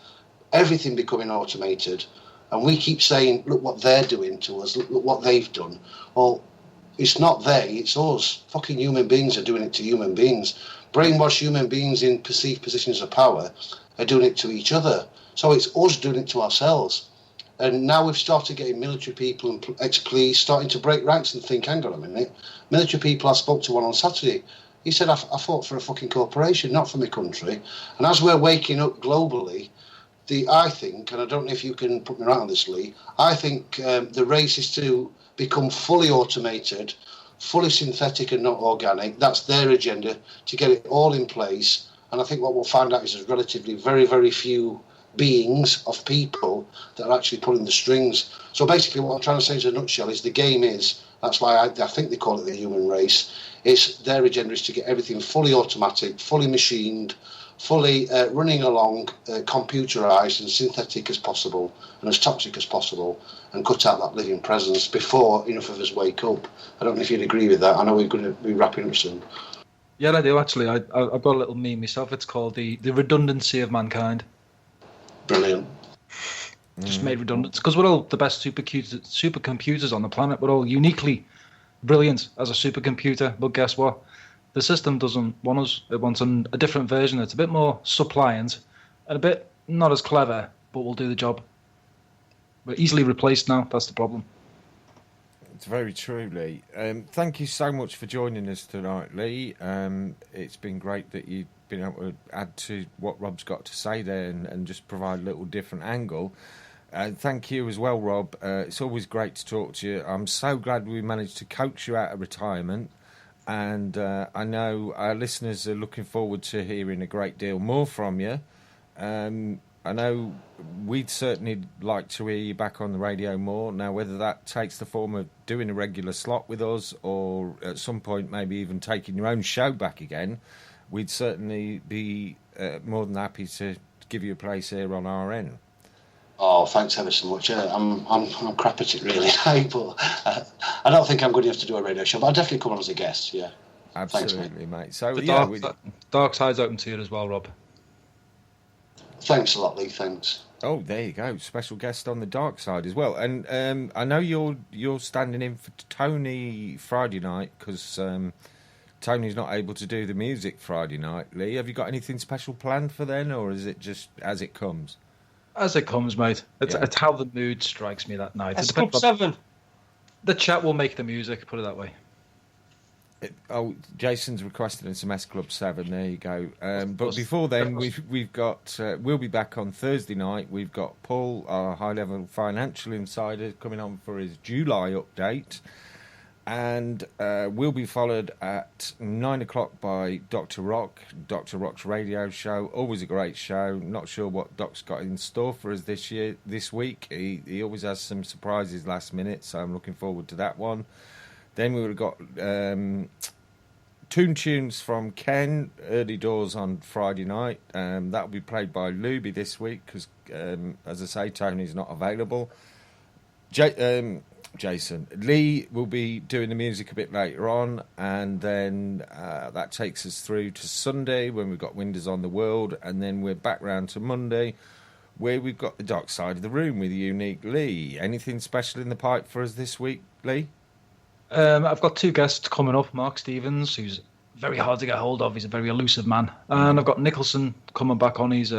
everything becoming automated, and we keep saying, look what they're doing to us, look what they've done. Well, it's not they, it's us. Fucking human beings are doing it to human beings. Brainwashed human beings in perceived positions of power are doing it to each other. So it's us doing it to ourselves. And now we've started getting military people and ex-police starting to break ranks and think, hang on a minute. Military people, I spoke to one on Saturday, He said, I fought for a fucking corporation, not for my country. And as we're waking up globally, I think, and I don't know if you can put me right on this, Lee, I think the race is to become fully automated, fully synthetic and not organic. That's their agenda, to get it all in place. And I think what we'll find out is there's relatively very, very few beings of people that are actually pulling the strings. So basically what I'm trying to say in a nutshell is the game is, that's why I think they call it the human race, it's their agenda is to get everything fully automatic, fully machined, fully running along, computerised and synthetic as possible and as toxic as possible, and cut out that living presence before enough of us wake up. I don't know if you'd agree with that. I know we're going to be wrapping up soon. Yeah, I do actually. I've got a little meme myself. It's called the redundancy of mankind. Brilliant. Just made redundant because we're all the best supercomputers on the planet. We're all uniquely brilliant as a supercomputer, but guess what? The system doesn't want us. It wants a different version. It's a bit more suppliant and a bit not as clever, but will do the job. We're easily replaced now. That's the problem. It's very true, Lee. Thank you so much for joining us tonight, Lee. It's been great that you've been able to add to what Rob's got to say there and just provide a little different angle. Thank you as well, Rob. It's always great to talk to you. I'm so glad we managed to coax you out of retirement. And I know our listeners are looking forward to hearing a great deal more from you. I know we'd certainly like to hear you back on the radio more. Now, whether that takes the form of doing a regular slot with us or at some point maybe even taking your own show back again, we'd certainly be more than happy to give you a place here on our end. Oh, thanks ever so much. I'm crap at it, really. But I don't think I'm good enough to do a radio show, but I'll definitely come on as a guest, yeah. Absolutely, thanks, mate. So, Dark Side's open to you as well, Rob. Thanks a lot, Lee. Thanks. Oh, there you go. Special guest on the Dark Side as well. And I know you're standing in for Tony Friday night because Tony's not able to do the music Friday night. Lee, have you got anything special planned for then, or is it just as it comes? As it comes, mate. It's how the mood strikes me that night. It's Club 7. The chat will make the music, put it that way. Jason's requested some S Club 7. There you go. But before then, we've got. We'll be back on Thursday night. We've got Paul, our high-level financial insider, coming on for his July update, and we'll be followed at 9 o'clock by Dr. Rock, Dr. Rock's radio show. Always a great show. Not sure what Doc's got in store for us this week. He always has some surprises last minute, so I'm looking forward to that one. Then we would have got tunes from Ken, early doors on Friday night. That will be played by Luby this week because, as I say, Tony's not available. Jason. Lee will be doing the music a bit later on, and then that takes us through to Sunday when we've got Windows on the World, and then we're back round to Monday where we've got the Dark Side of the Room with Unique Lee. Anything special in the pipe for us this week, Lee? I've got two guests coming up. Mark Stevens, who's very hard to get hold of. He's a very elusive man. And I've got Nicholson coming back on. He's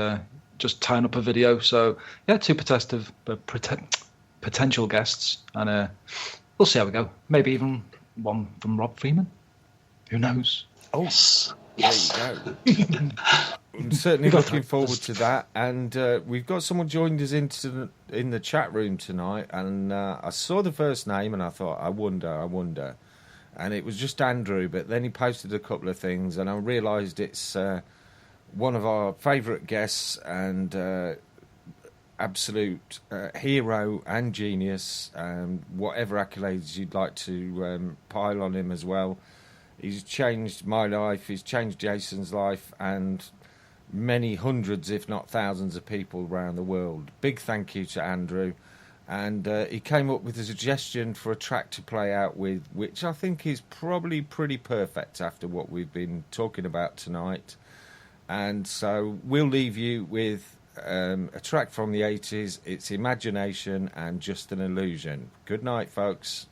just tying up a video. So, yeah, two potential guests. And we'll see how we go. Maybe even one from Rob Freeman. Who knows? Oh, yes. There you go. I'm certainly looking forward to that. And we've got someone joined us in the chat room tonight. And I saw the first name and I thought, I wonder. And it was just Andrew. But then he posted a couple of things and I realised it's one of our favourite guests and absolute hero and genius. Whatever accolades you'd like to pile on him as well. He's changed my life. He's changed Jason's life. And many hundreds, if not thousands, of people around the world. Big thank you to Andrew. And he came up with a suggestion for a track to play out with, which I think is probably pretty perfect after what we've been talking about tonight. And so we'll leave you with a track from the 80s. It's Imagination and Just an Illusion. Good night, folks.